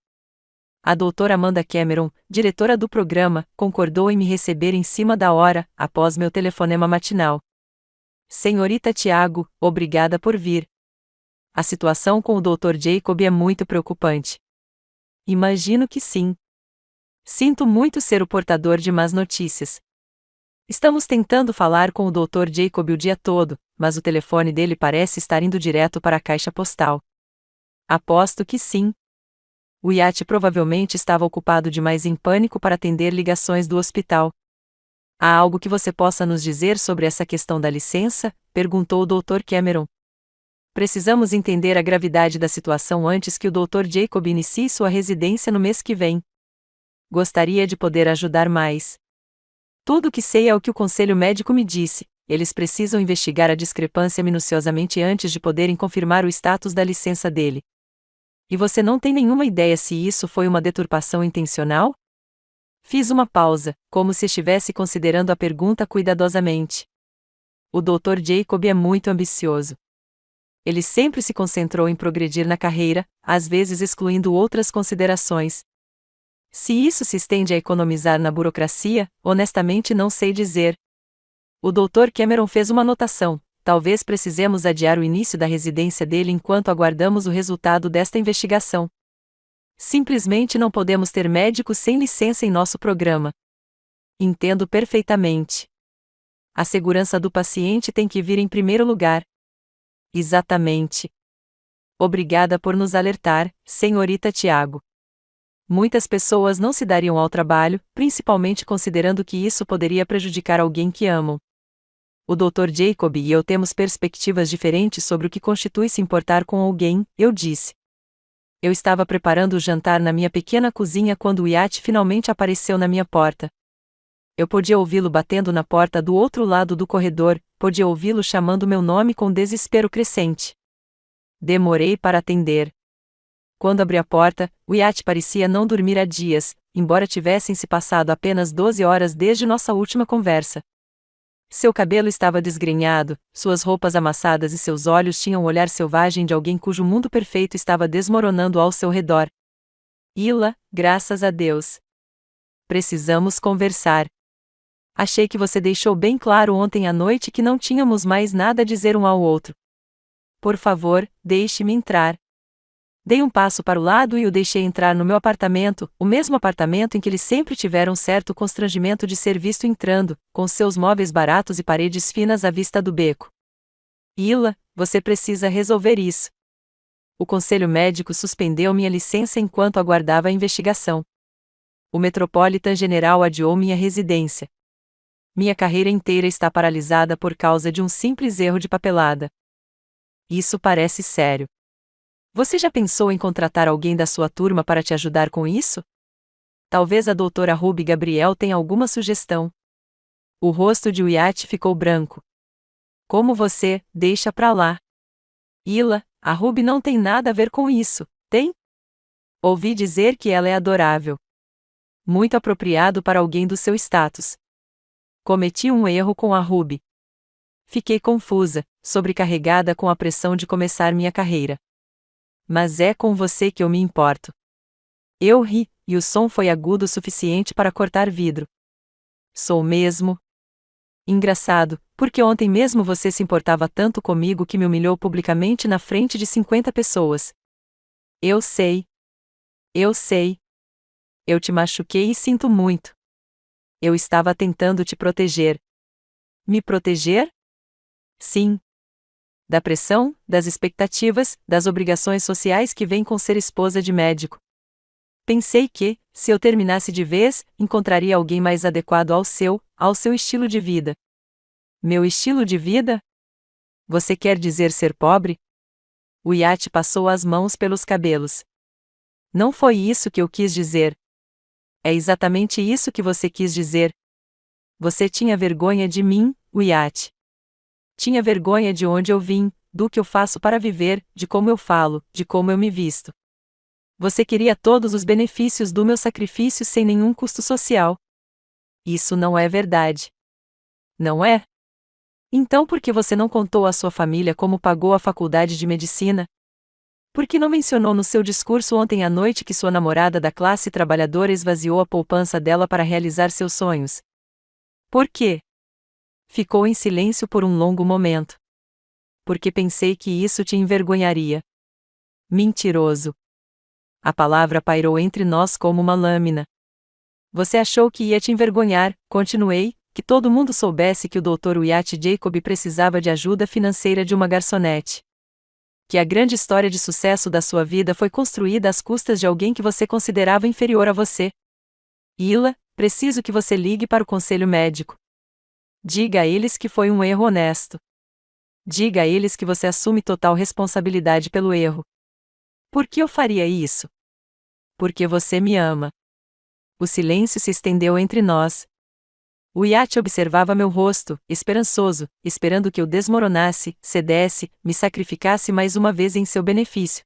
A doutora Amanda Cameron, diretora do programa, concordou em me receber em cima da hora, após meu telefonema matinal. Senhorita Tiago, obrigada por vir. A situação com o Dr. Jacob é muito preocupante. Imagino que sim. Sinto muito ser o portador de más notícias. Estamos tentando falar com o Dr. Jacob o dia todo, mas o telefone dele parece estar indo direto para a caixa postal. Aposto que sim. O Wyatt provavelmente estava ocupado demais em pânico para atender ligações do hospital. Há algo que você possa nos dizer sobre essa questão da licença? Perguntou o Dr. Cameron. Precisamos entender a gravidade da situação antes que o Dr. Jacob inicie sua residência no mês que vem. Gostaria de poder ajudar mais. Tudo o que sei é o que o conselho médico me disse. Eles precisam investigar a discrepância minuciosamente antes de poderem confirmar o status da licença dele. E você não tem nenhuma ideia se isso foi uma deturpação intencional? Fiz uma pausa, como se estivesse considerando a pergunta cuidadosamente. O Dr. Jacob é muito ambicioso. Ele sempre se concentrou em progredir na carreira, às vezes excluindo outras considerações. Se isso se estende a economizar na burocracia, honestamente não sei dizer. O Dr. Cameron fez uma anotação. Talvez precisemos adiar o início da residência dele enquanto aguardamos o resultado desta investigação. Simplesmente não podemos ter médicos sem licença em nosso programa. Entendo perfeitamente. A segurança do paciente tem que vir em primeiro lugar. Exatamente. Obrigada por nos alertar, senhorita Tiago. Muitas pessoas não se dariam ao trabalho, principalmente considerando que isso poderia prejudicar alguém que amam. O Dr. Jacob e eu temos perspectivas diferentes sobre o que constitui se importar com alguém, eu disse. Eu estava preparando o jantar na minha pequena cozinha quando o iate finalmente apareceu na minha porta. Eu podia ouvi-lo batendo na porta do outro lado do corredor, podia ouvi-lo chamando meu nome com desespero crescente. Demorei para atender. Quando abri a porta, o iate parecia não dormir há dias, embora tivessem se passado apenas 12 horas desde nossa última conversa. Seu cabelo estava desgrenhado, suas roupas amassadas e seus olhos tinham o olhar selvagem de alguém cujo mundo perfeito estava desmoronando ao seu redor. Ila, graças a Deus. Precisamos conversar. Achei que você deixou bem claro ontem à noite que não tínhamos mais nada a dizer um ao outro. Por favor, deixe-me entrar. Dei um passo para o lado e o deixei entrar no meu apartamento, o mesmo apartamento em que eles sempre tiveram certo constrangimento de ser visto entrando, com seus móveis baratos e paredes finas à vista do beco. Ila, você precisa resolver isso. O conselho médico suspendeu minha licença enquanto aguardava a investigação. O Metropolitan General adiou minha residência. Minha carreira inteira está paralisada por causa de um simples erro de papelada. Isso parece sério. Você já pensou em contratar alguém da sua turma para te ajudar com isso? Talvez a doutora Ruby Gabriel tenha alguma sugestão. O rosto de Wyatt ficou branco. Como você, deixa pra lá. Ila, a Ruby não tem nada a ver com isso, tem? Ouvi dizer que ela é adorável. Muito apropriado para alguém do seu status. Cometi um erro com a Ruby. Fiquei confusa, sobrecarregada com a pressão de começar minha carreira. Mas é com você que eu me importo. Eu ri, e o som foi agudo o suficiente para cortar vidro. Sou mesmo? Engraçado, porque ontem mesmo você se importava tanto comigo que me humilhou publicamente na frente de 50 pessoas. Eu sei. Eu sei. Eu te machuquei e sinto muito. Eu estava tentando te proteger. Me proteger? Sim. Da pressão, das expectativas, das obrigações sociais que vêm com ser esposa de médico. Pensei que, se eu terminasse de vez, encontraria alguém mais adequado ao seu estilo de vida. Meu estilo de vida? Você quer dizer ser pobre? O Wyatt passou as mãos pelos cabelos. Não foi isso que eu quis dizer. É exatamente isso que você quis dizer. Você tinha vergonha de mim, Wyatt. Tinha vergonha de onde eu vim, do que eu faço para viver, de como eu falo, de como eu me visto. Você queria todos os benefícios do meu sacrifício sem nenhum custo social. Isso não é verdade. Não é? Então por que você não contou à sua família como pagou a faculdade de medicina? Por que não mencionou no seu discurso ontem à noite que sua namorada da classe trabalhadora esvaziou a poupança dela para realizar seus sonhos? Por quê? Ficou em silêncio por um longo momento. Porque pensei que isso te envergonharia. Mentiroso. A palavra pairou entre nós como uma lâmina. Você achou que ia te envergonhar, continuei, que todo mundo soubesse que o Dr. Wyatt Jacob precisava de ajuda financeira de uma garçonete. Que a grande história de sucesso da sua vida foi construída às custas de alguém que você considerava inferior a você. Ila, preciso que você ligue para o conselho médico. Diga a eles que foi um erro honesto. Diga a eles que você assume total responsabilidade pelo erro. Por que eu faria isso? Porque você me ama. O silêncio se estendeu entre nós. O Wyatt observava meu rosto, esperançoso, esperando que eu desmoronasse, cedesse, me sacrificasse mais uma vez em seu benefício.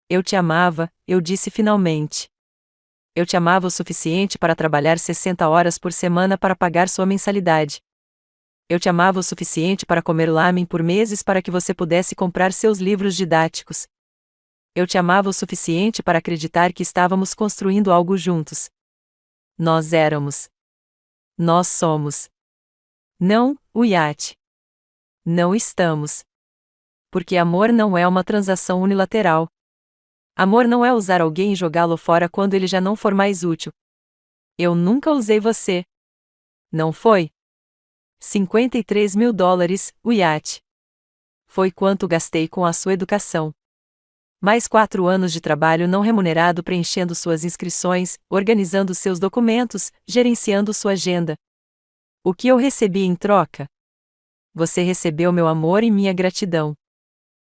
Eu te amava, eu disse finalmente. Eu te amava o suficiente para trabalhar 60 horas por semana para pagar sua mensalidade. Eu te amava o suficiente para comer lamen por meses para que você pudesse comprar seus livros didáticos. Eu te amava o suficiente para acreditar que estávamos construindo algo juntos. Nós éramos. Nós somos. Não, Wyatt. Não estamos. Porque amor não é uma transação unilateral. Amor não é usar alguém e jogá-lo fora quando ele já não for mais útil. Eu nunca usei você. Não foi? $53.000, o iate. Foi quanto gastei com a sua educação. Mais 4 anos de trabalho não remunerado preenchendo suas inscrições, organizando seus documentos, gerenciando sua agenda. O que eu recebi em troca? Você recebeu meu amor e minha gratidão.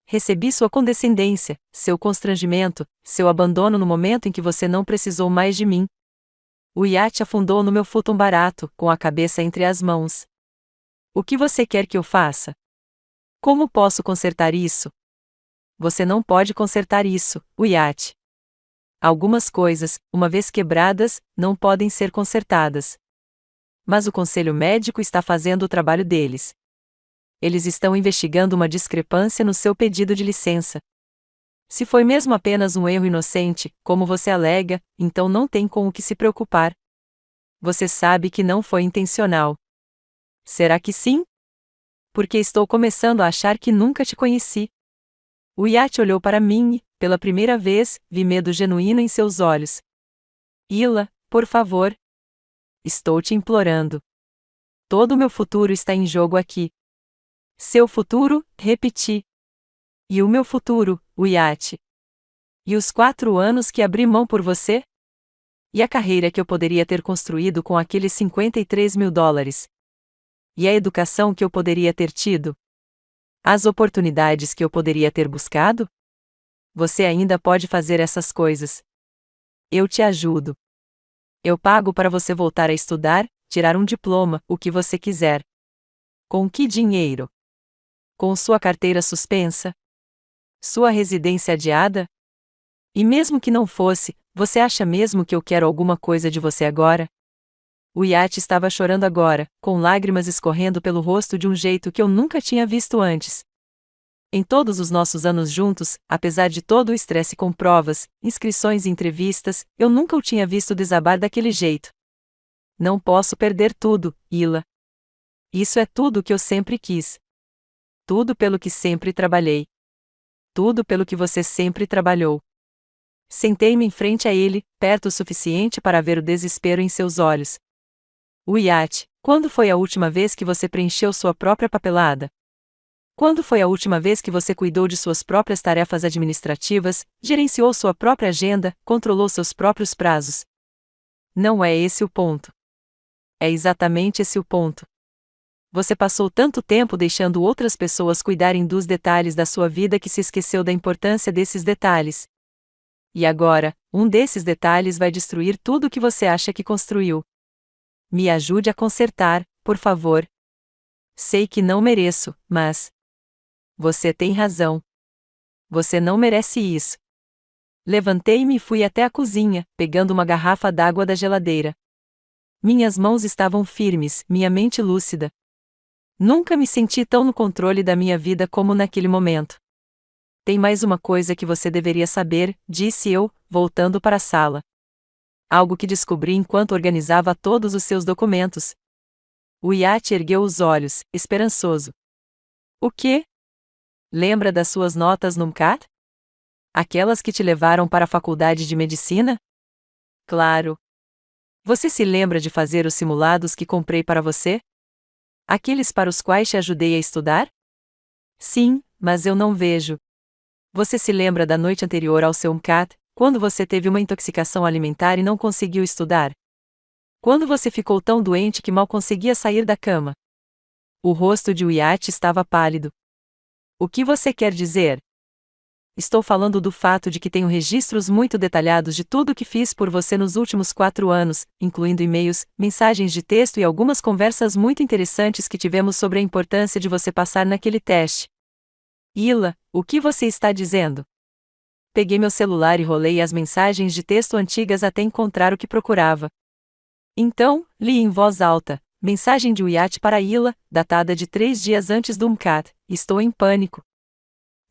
Recebi sua condescendência, seu constrangimento, seu abandono no momento em que você não precisou mais de mim. O iate afundou no meu futum barato, com a cabeça entre as mãos. O que você quer que eu faça? Como posso consertar isso? Você não pode consertar isso, o iate. Algumas coisas, uma vez quebradas, não podem ser consertadas. Mas o conselho médico está fazendo o trabalho deles. Eles estão investigando uma discrepância no seu pedido de licença. Se foi mesmo apenas um erro inocente, como você alega, então não tem com o que se preocupar. Você sabe que não foi intencional. Será que sim? Porque estou começando a achar que nunca te conheci. O iate olhou para mim e, pela primeira vez, vi medo genuíno em seus olhos. Ila, por favor. Estou te implorando. Todo o meu futuro está em jogo aqui. Seu futuro, repeti. E o meu futuro, o iate. E os 4 anos que abri mão por você? E a carreira que eu poderia ter construído com aqueles $53.000? E a educação que eu poderia ter tido? As oportunidades que eu poderia ter buscado? Você ainda pode fazer essas coisas. Eu te ajudo. Eu pago para você voltar a estudar, tirar um diploma, o que você quiser. Com que dinheiro? Com sua carteira suspensa? Sua residência adiada? E mesmo que não fosse, você acha mesmo que eu quero alguma coisa de você agora? O iate estava chorando agora, com lágrimas escorrendo pelo rosto de um jeito que eu nunca tinha visto antes. Em todos os nossos anos juntos, apesar de todo o estresse com provas, inscrições e entrevistas, eu nunca o tinha visto desabar daquele jeito. Não posso perder tudo, Ila. Isso é tudo o que eu sempre quis. Tudo pelo que sempre trabalhei. Tudo pelo que você sempre trabalhou. Sentei-me em frente a ele, perto o suficiente para ver o desespero em seus olhos. O iate, quando foi a última vez que você preencheu sua própria papelada? Quando foi a última vez que você cuidou de suas próprias tarefas administrativas, gerenciou sua própria agenda, controlou seus próprios prazos? Não é esse o ponto. É exatamente esse o ponto. Você passou tanto tempo deixando outras pessoas cuidarem dos detalhes da sua vida que se esqueceu da importância desses detalhes. E agora, um desses detalhes vai destruir tudo o que você acha que construiu. Me ajude a consertar, por favor. Sei que não mereço, mas... Você tem razão. Você não merece isso. Levantei-me e fui até a cozinha, pegando uma garrafa d'água da geladeira. Minhas mãos estavam firmes, minha mente lúcida. Nunca me senti tão no controle da minha vida como naquele momento. Tem mais uma coisa que você deveria saber, disse eu, voltando para a sala. Algo que descobri enquanto organizava todos os seus documentos. O iate ergueu os olhos, esperançoso. O quê? Lembra das suas notas no MCAT? Aquelas que te levaram para a faculdade de medicina? Claro. Você se lembra de fazer os simulados que comprei para você? Aqueles para os quais te ajudei a estudar? Sim, mas eu não vejo. Você se lembra da noite anterior ao seu MCAT, quando você teve uma intoxicação alimentar e não conseguiu estudar? Quando você ficou tão doente que mal conseguia sair da cama? O rosto de Wyatt estava pálido. O que você quer dizer? Estou falando do fato de que tenho registros muito detalhados de tudo o que fiz por você nos últimos 4 anos, incluindo e-mails, mensagens de texto e algumas conversas muito interessantes que tivemos sobre a importância de você passar naquele teste. Ila, o que você está dizendo? Peguei meu celular e rolei as mensagens de texto antigas até encontrar o que procurava. Então, li em voz alta, mensagem de Wyatt para Ila, datada de 3 dias antes do MCAT, estou em pânico.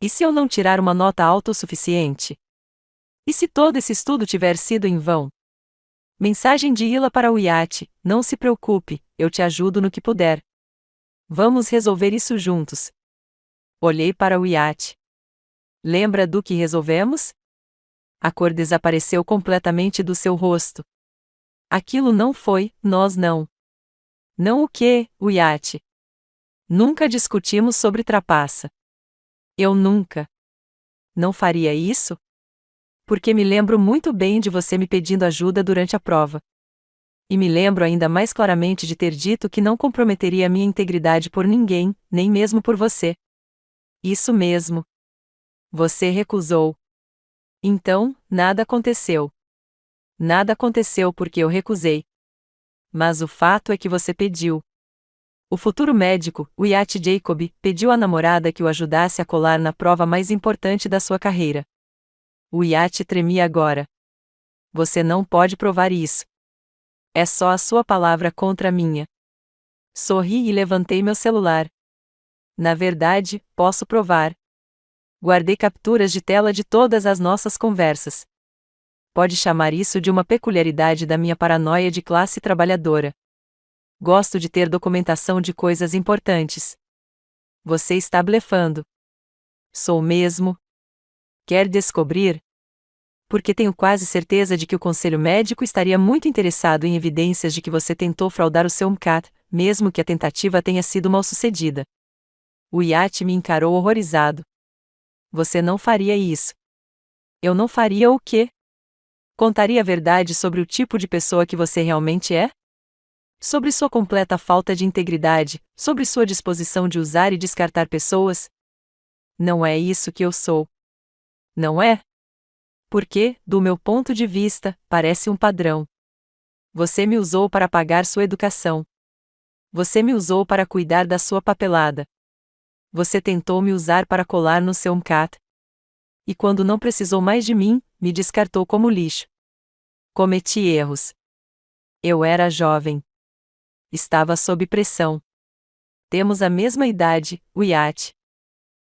E se eu não tirar uma nota alta o suficiente? E se todo esse estudo tiver sido em vão? Mensagem de Ila para Wyatt, não se preocupe, eu te ajudo no que puder. Vamos resolver isso juntos. Olhei para o iate. Lembra do que resolvemos? A cor desapareceu completamente do seu rosto. Aquilo não foi, nós não. Não o quê, o iate? Nunca discutimos sobre trapaça. Eu nunca. Não faria isso? Porque me lembro muito bem de você me pedindo ajuda durante a prova. E me lembro ainda mais claramente de ter dito que não comprometeria a minha integridade por ninguém, nem mesmo por você. Isso mesmo. Você recusou. Então, nada aconteceu. Nada aconteceu porque eu recusei. Mas o fato é que você pediu. O futuro médico, o Iate Jacob, pediu à namorada que o ajudasse a colar na prova mais importante da sua carreira. O Iate tremia agora. Você não pode provar isso. É só a sua palavra contra a minha. Sorri e levantei meu celular. Na verdade, posso provar. Guardei capturas de tela de todas as nossas conversas. Pode chamar isso de uma peculiaridade da minha paranoia de classe trabalhadora. Gosto de ter documentação de coisas importantes. Você está blefando. Sou mesmo. Quer descobrir? Porque tenho quase certeza de que o conselho médico estaria muito interessado em evidências de que você tentou fraudar o seu MCAT, mesmo que a tentativa tenha sido mal-sucedida. O iate me encarou horrorizado. Você não faria isso. Eu não faria o quê? Contaria a verdade sobre o tipo de pessoa que você realmente é? Sobre sua completa falta de integridade, sobre sua disposição de usar e descartar pessoas? Não é isso que eu sou. Não é? Porque, do meu ponto de vista, parece um padrão. Você me usou para pagar sua educação. Você me usou para cuidar da sua papelada. Você tentou me usar para colar no seu MCAT. E quando não precisou mais de mim, me descartou como lixo. Cometi erros. Eu era jovem. Estava sob pressão. Temos a mesma idade, o iate.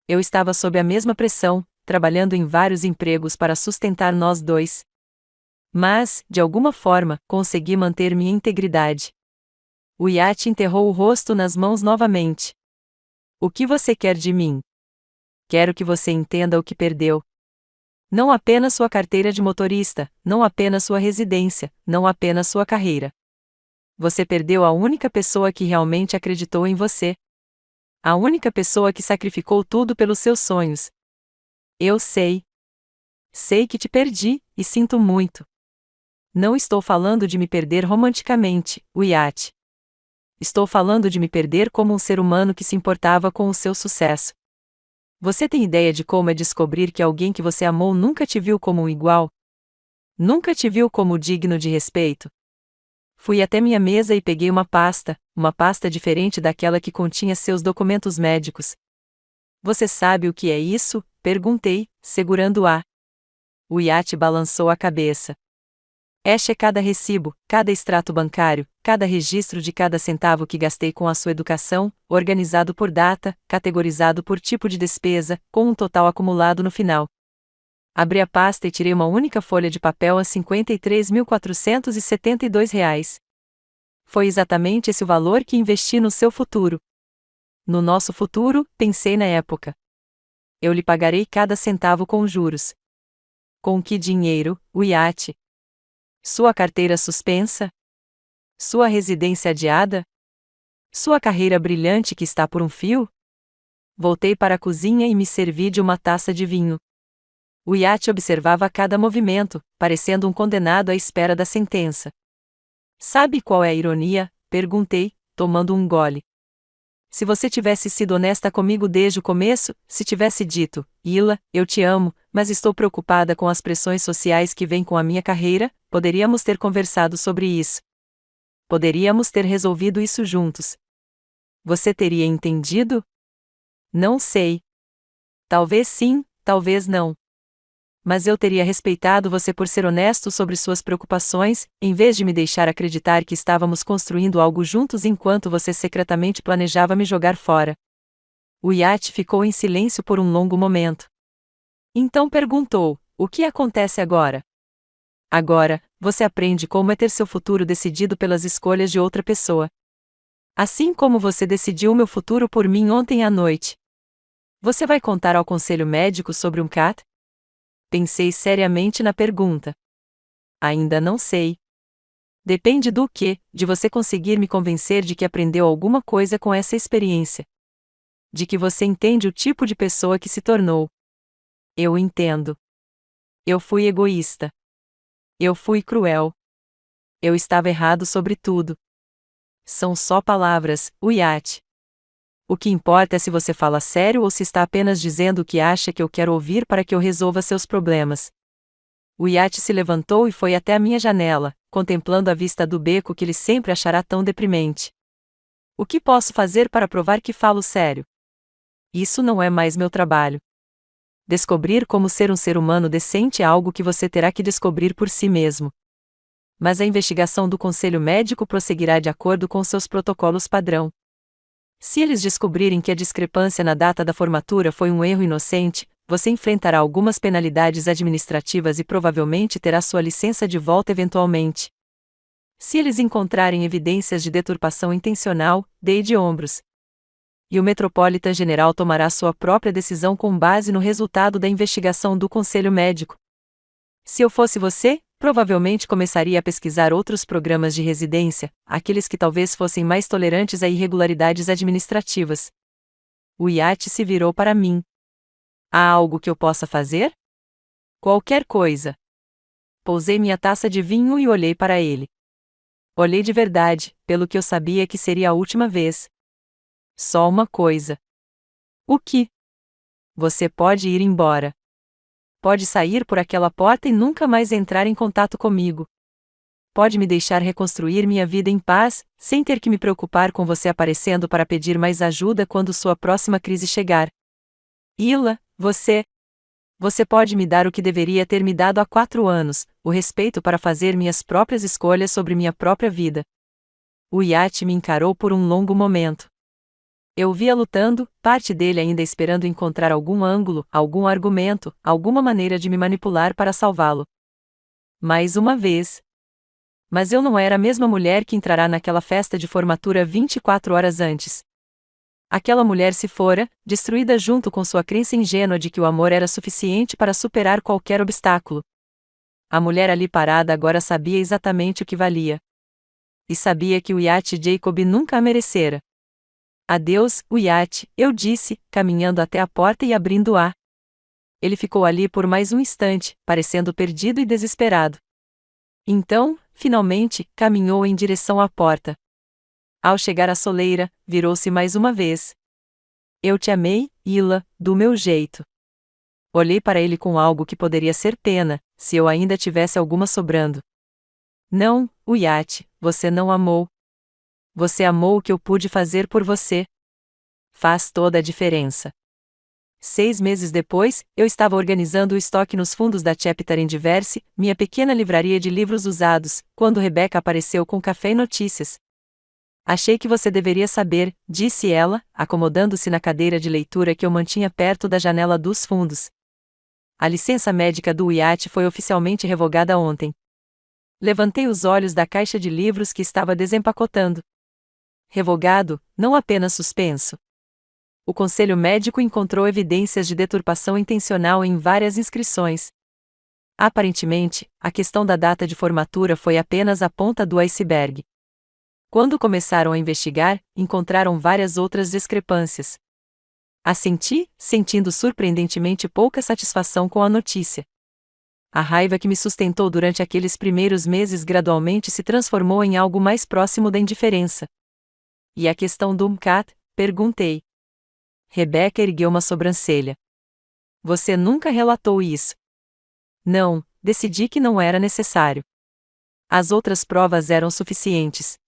Eu estava sob a mesma pressão, trabalhando em vários empregos para sustentar nós dois. Mas, de alguma forma, consegui manter minha integridade. O iate enterrou o rosto nas mãos novamente. O que você quer de mim? Quero que você entenda o que perdeu. Não apenas sua carteira de motorista, não apenas sua residência, não apenas sua carreira. Você perdeu a única pessoa que realmente acreditou em você. A única pessoa que sacrificou tudo pelos seus sonhos. Eu sei. Sei que te perdi, e sinto muito. Não estou falando de me perder romanticamente, o iate. Estou falando de me perder como um ser humano que se importava com o seu sucesso. Você tem ideia de como é descobrir que alguém que você amou nunca te viu como um igual? Nunca te viu como digno de respeito? Fui até minha mesa e peguei uma pasta diferente daquela que continha seus documentos médicos. Você sabe o que é isso? Perguntei, segurando-a. O iate balançou a cabeça. É cada recibo, cada extrato bancário, cada registro de cada centavo que gastei com a sua educação, organizado por data, categorizado por tipo de despesa, com um total acumulado no final. Abri a pasta e tirei uma única folha de papel a R$ 53.472. Foi exatamente esse o valor que investi no seu futuro. No nosso futuro, pensei na época. Eu lhe pagarei cada centavo com juros. Com que dinheiro, o iate? Sua carteira suspensa? Sua residência adiada? Sua carreira brilhante que está por um fio? Voltei para a cozinha e me servi de uma taça de vinho. O iate observava cada movimento, parecendo um condenado à espera da sentença. Sabe qual é a ironia? Perguntei, tomando um gole. Se você tivesse sido honesta comigo desde o começo, se tivesse dito, Ila, eu te amo, mas estou preocupada com as pressões sociais que vêm com a minha carreira, poderíamos ter conversado sobre isso. Poderíamos ter resolvido isso juntos. Você teria entendido? Não sei. Talvez sim, talvez não. Mas eu teria respeitado você por ser honesto sobre suas preocupações, em vez de me deixar acreditar que estávamos construindo algo juntos enquanto você secretamente planejava me jogar fora. O iate ficou em silêncio por um longo momento. Então perguntou: o que acontece agora? Agora, você aprende como é ter seu futuro decidido pelas escolhas de outra pessoa. Assim como você decidiu meu futuro por mim ontem à noite. Você vai contar ao conselho médico sobre um CAT? Pensei seriamente na pergunta. Ainda não sei. Depende do quê? De você conseguir me convencer de que aprendeu alguma coisa com essa experiência. De que você entende o tipo de pessoa que se tornou. Eu entendo. Eu fui egoísta. Eu fui cruel. Eu estava errado sobre tudo. São só palavras, Wyatt. O que importa é se você fala sério ou se está apenas dizendo o que acha que eu quero ouvir para que eu resolva seus problemas. Wyatt se levantou e foi até a minha janela, contemplando a vista do beco que ele sempre achará tão deprimente. O que posso fazer para provar que falo sério? Isso não é mais meu trabalho. Descobrir como ser um ser humano decente é algo que você terá que descobrir por si mesmo. Mas a investigação do conselho médico prosseguirá de acordo com seus protocolos padrão. Se eles descobrirem que a discrepância na data da formatura foi um erro inocente, você enfrentará algumas penalidades administrativas e provavelmente terá sua licença de volta eventualmente. Se eles encontrarem evidências de deturpação intencional, dê de ombros. E o Metropolitan General tomará sua própria decisão com base no resultado da investigação do conselho médico. Se eu fosse você, provavelmente começaria a pesquisar outros programas de residência, aqueles que talvez fossem mais tolerantes a irregularidades administrativas. Wyatt se virou para mim. Há algo que eu possa fazer? Qualquer coisa. Pousei minha taça de vinho e olhei para ele. Olhei de verdade, pelo que eu sabia que seria a última vez. Só uma coisa. O que? Você pode ir embora. Pode sair por aquela porta e nunca mais entrar em contato comigo. Pode me deixar reconstruir minha vida em paz, sem ter que me preocupar com você aparecendo para pedir mais ajuda quando sua próxima crise chegar. Ila, Você pode me dar o que deveria ter me dado há 4 anos, o respeito para fazer minhas próprias escolhas sobre minha própria vida. Wyatt me encarou por um longo momento. Eu via lutando, parte dele ainda esperando encontrar algum ângulo, algum argumento, alguma maneira de me manipular para salvá-lo. Mais uma vez. Mas eu não era a mesma mulher que entrará naquela festa de formatura 24 horas antes. Aquela mulher se fora, destruída junto com sua crença ingênua de que o amor era suficiente para superar qualquer obstáculo. A mulher ali parada agora sabia exatamente o que valia. E sabia que Wyatt Jacob nunca a merecera. Adeus, Wyatt, eu disse, caminhando até a porta e abrindo-a. Ele ficou ali por mais um instante, parecendo perdido e desesperado. Então, finalmente, caminhou em direção à porta. Ao chegar à soleira, virou-se mais uma vez. Eu te amei, Ila, do meu jeito. Olhei para ele com algo que poderia ser pena, se eu ainda tivesse alguma sobrando. Não, Wyatt, você não amou. Você amou o que eu pude fazer por você. Faz toda a diferença. 6 meses depois, eu estava organizando o estoque nos fundos da Chapter and Diverse, minha pequena livraria de livros usados, quando Rebecca apareceu com café e notícias. Achei que você deveria saber, disse ela, acomodando-se na cadeira de leitura que eu mantinha perto da janela dos fundos. A licença médica do Wyatt foi oficialmente revogada ontem. Levantei os olhos da caixa de livros que estava desempacotando. Revogado, não apenas suspenso. O conselho médico encontrou evidências de deturpação intencional em várias inscrições. Aparentemente, a questão da data de formatura foi apenas a ponta do iceberg. Quando começaram a investigar, encontraram várias outras discrepâncias. Assenti, sentindo surpreendentemente pouca satisfação com a notícia. A raiva que me sustentou durante aqueles primeiros meses gradualmente se transformou em algo mais próximo da indiferença. E a questão do MCAT? Perguntei. Rebecca ergueu uma sobrancelha. Você nunca relatou isso. Não, decidi que não era necessário. As outras provas eram suficientes.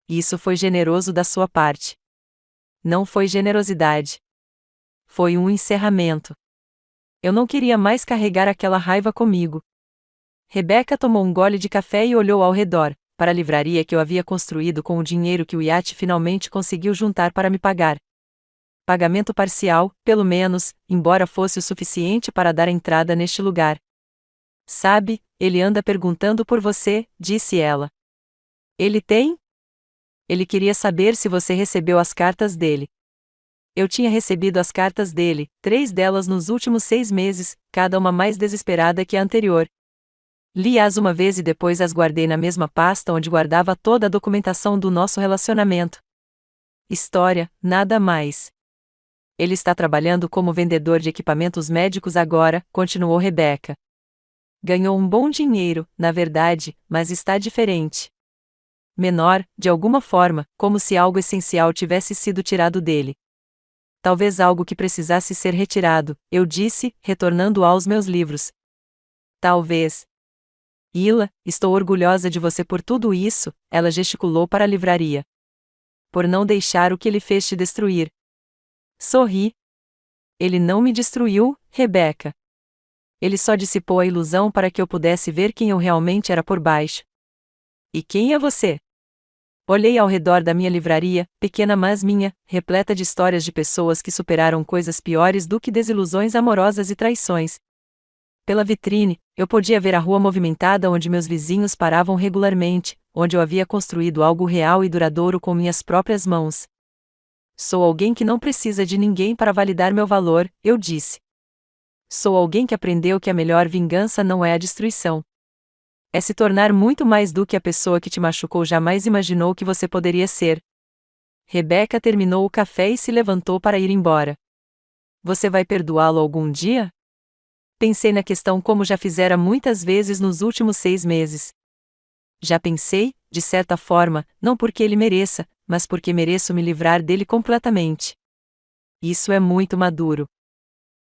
Isso foi generoso da sua parte. Não foi generosidade. Foi um encerramento. Eu não queria mais carregar aquela raiva comigo. Rebecca tomou um gole de café e olhou ao redor, para a livraria que eu havia construído com o dinheiro que o Wyatt finalmente conseguiu juntar para me pagar. Pagamento parcial, pelo menos, embora fosse o suficiente para dar entrada neste lugar. Sabe, ele anda perguntando por você, disse ela. Ele tem? Ele queria saber se você recebeu as cartas dele. Eu tinha recebido as cartas dele, 3 delas nos últimos 6 meses, cada uma mais desesperada que a anterior. Li-as uma vez e depois as guardei na mesma pasta onde guardava toda a documentação do nosso relacionamento. História, nada mais. Ele está trabalhando como vendedor de equipamentos médicos agora, continuou Rebecca. Ganhou um bom dinheiro, na verdade, mas está diferente. Menor, de alguma forma, como se algo essencial tivesse sido tirado dele. Talvez algo que precisasse ser retirado, eu disse, retornando aos meus livros. Talvez. Ila, estou orgulhosa de você por tudo isso, ela gesticulou para a livraria. Por não deixar o que ele fez te destruir. Sorri. Ele não me destruiu, Rebecca. Ele só dissipou a ilusão para que eu pudesse ver quem eu realmente era por baixo. E quem é você? Olhei ao redor da minha livraria, pequena mas minha, repleta de histórias de pessoas que superaram coisas piores do que desilusões amorosas e traições. Pela vitrine, eu podia ver a rua movimentada onde meus vizinhos paravam regularmente, onde eu havia construído algo real e duradouro com minhas próprias mãos. Sou alguém que não precisa de ninguém para validar meu valor, eu disse. Sou alguém que aprendeu que a melhor vingança não é a destruição. É se tornar muito mais do que a pessoa que te machucou jamais imaginou que você poderia ser. Rebecca terminou o café e se levantou para ir embora. Você vai perdoá-lo algum dia? Pensei na questão como já fizera muitas vezes nos últimos 6 meses. Já pensei, de certa forma, não porque ele mereça, mas porque mereço me livrar dele completamente. Isso é muito maduro.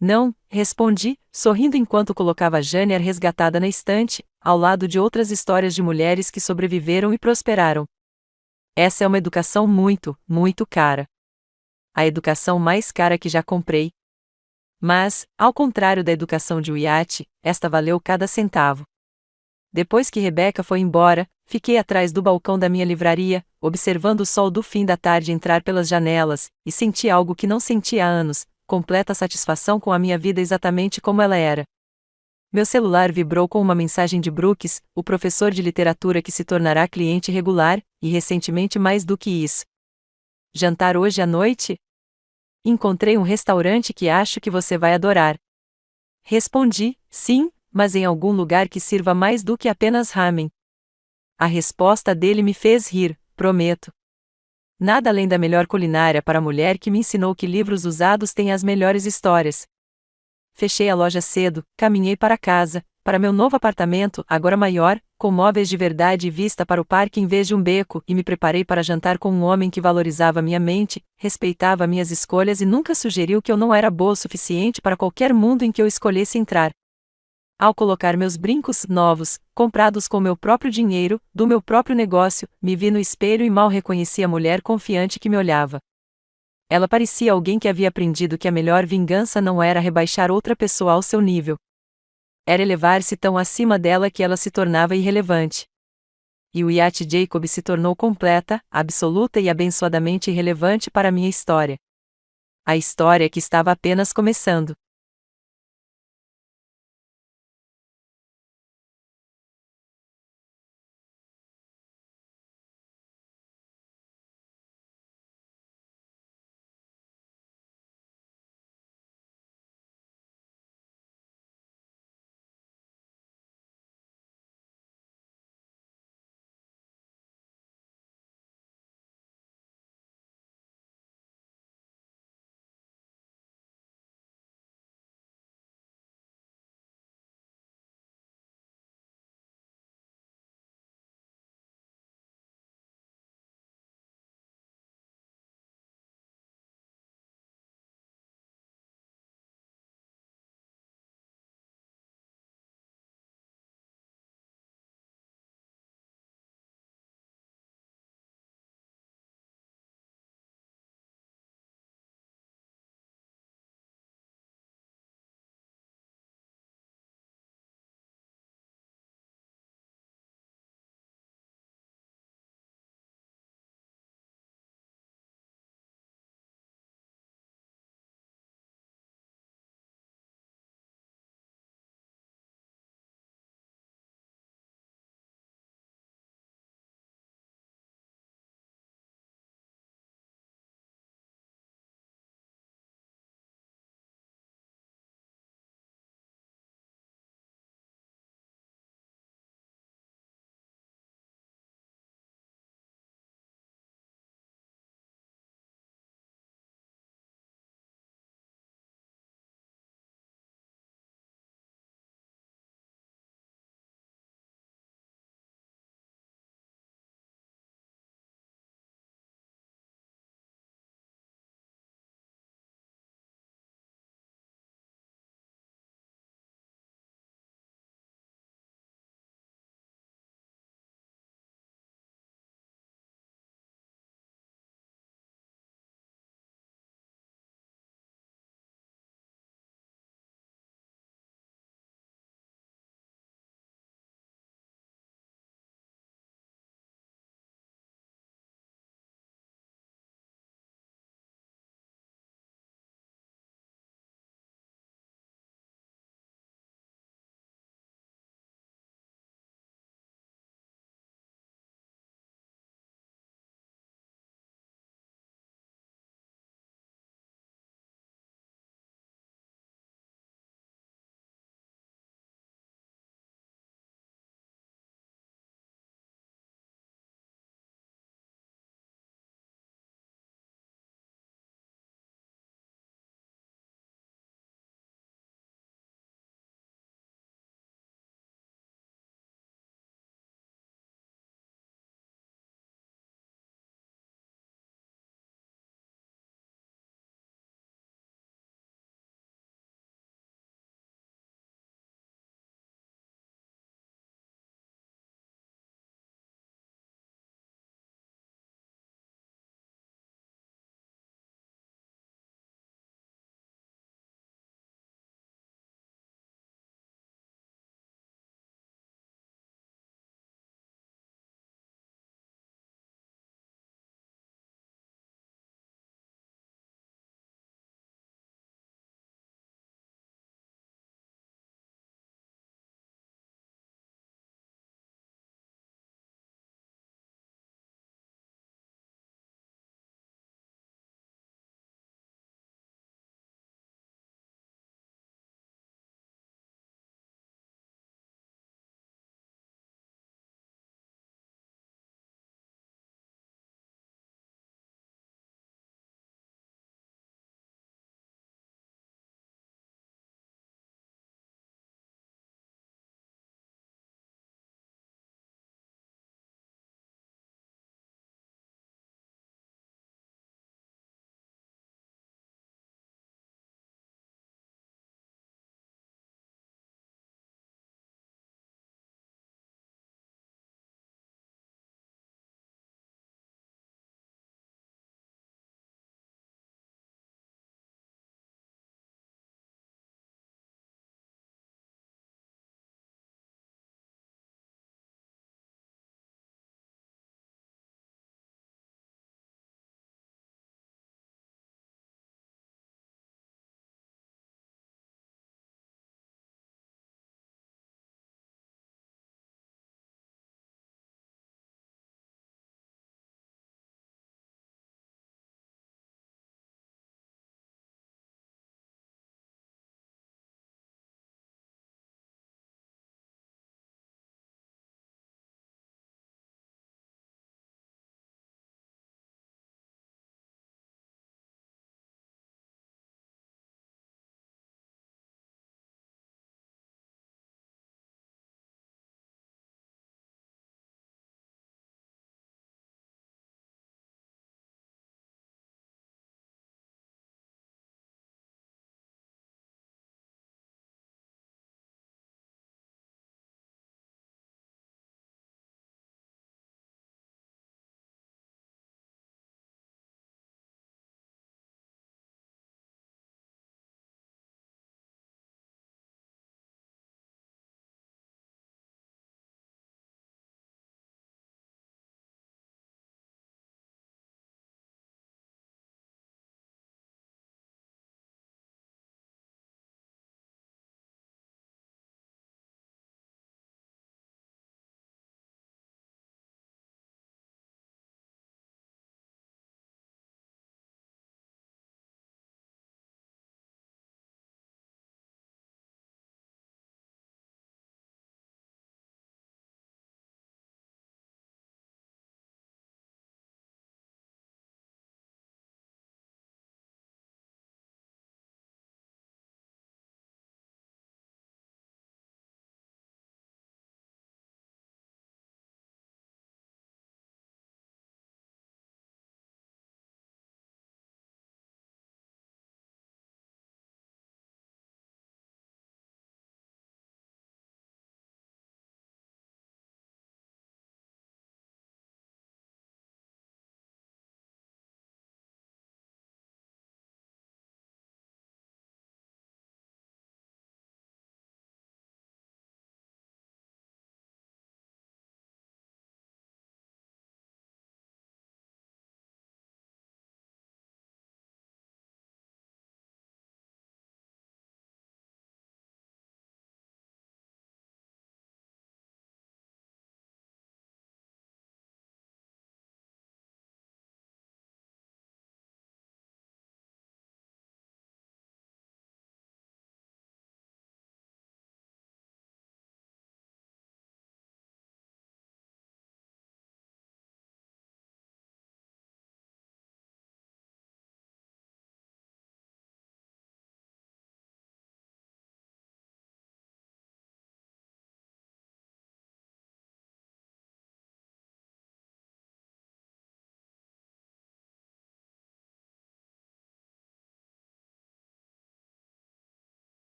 Não, respondi, sorrindo enquanto colocava Janier resgatada na estante, ao lado de outras histórias de mulheres que sobreviveram e prosperaram. Essa é uma educação muito, muito cara. A educação mais cara que já comprei. Mas, ao contrário da educação de Wyatt, esta valeu cada centavo. Depois que Rebecca foi embora, fiquei atrás do balcão da minha livraria, observando o sol do fim da tarde entrar pelas janelas, e senti algo que não sentia há anos, completa satisfação com a minha vida exatamente como ela era. Meu celular vibrou com uma mensagem de Brooks, o professor de literatura que se tornará cliente regular, e recentemente mais do que isso. Jantar hoje à noite? Encontrei um restaurante que acho que você vai adorar. Respondi, sim, mas em algum lugar que sirva mais do que apenas ramen. A resposta dele me fez rir, prometo. Nada além da melhor culinária para a mulher que me ensinou que livros usados têm as melhores histórias. Fechei a loja cedo, caminhei para casa, para meu novo apartamento, agora maior, com móveis de verdade e vista para o parque em vez de um beco, e me preparei para jantar com um homem que valorizava minha mente, respeitava minhas escolhas e nunca sugeriu que eu não era boa o suficiente para qualquer mundo em que eu escolhesse entrar. Ao colocar meus brincos novos, comprados com meu próprio dinheiro, do meu próprio negócio, me vi no espelho e mal reconheci a mulher confiante que me olhava. Ela parecia alguém que havia aprendido que a melhor vingança não era rebaixar outra pessoa ao seu nível. Era elevar-se tão acima dela que ela se tornava irrelevante. E o Wyatt Jacob se tornou completa, absoluta e abençoadamente irrelevante para minha história. A história que estava apenas começando.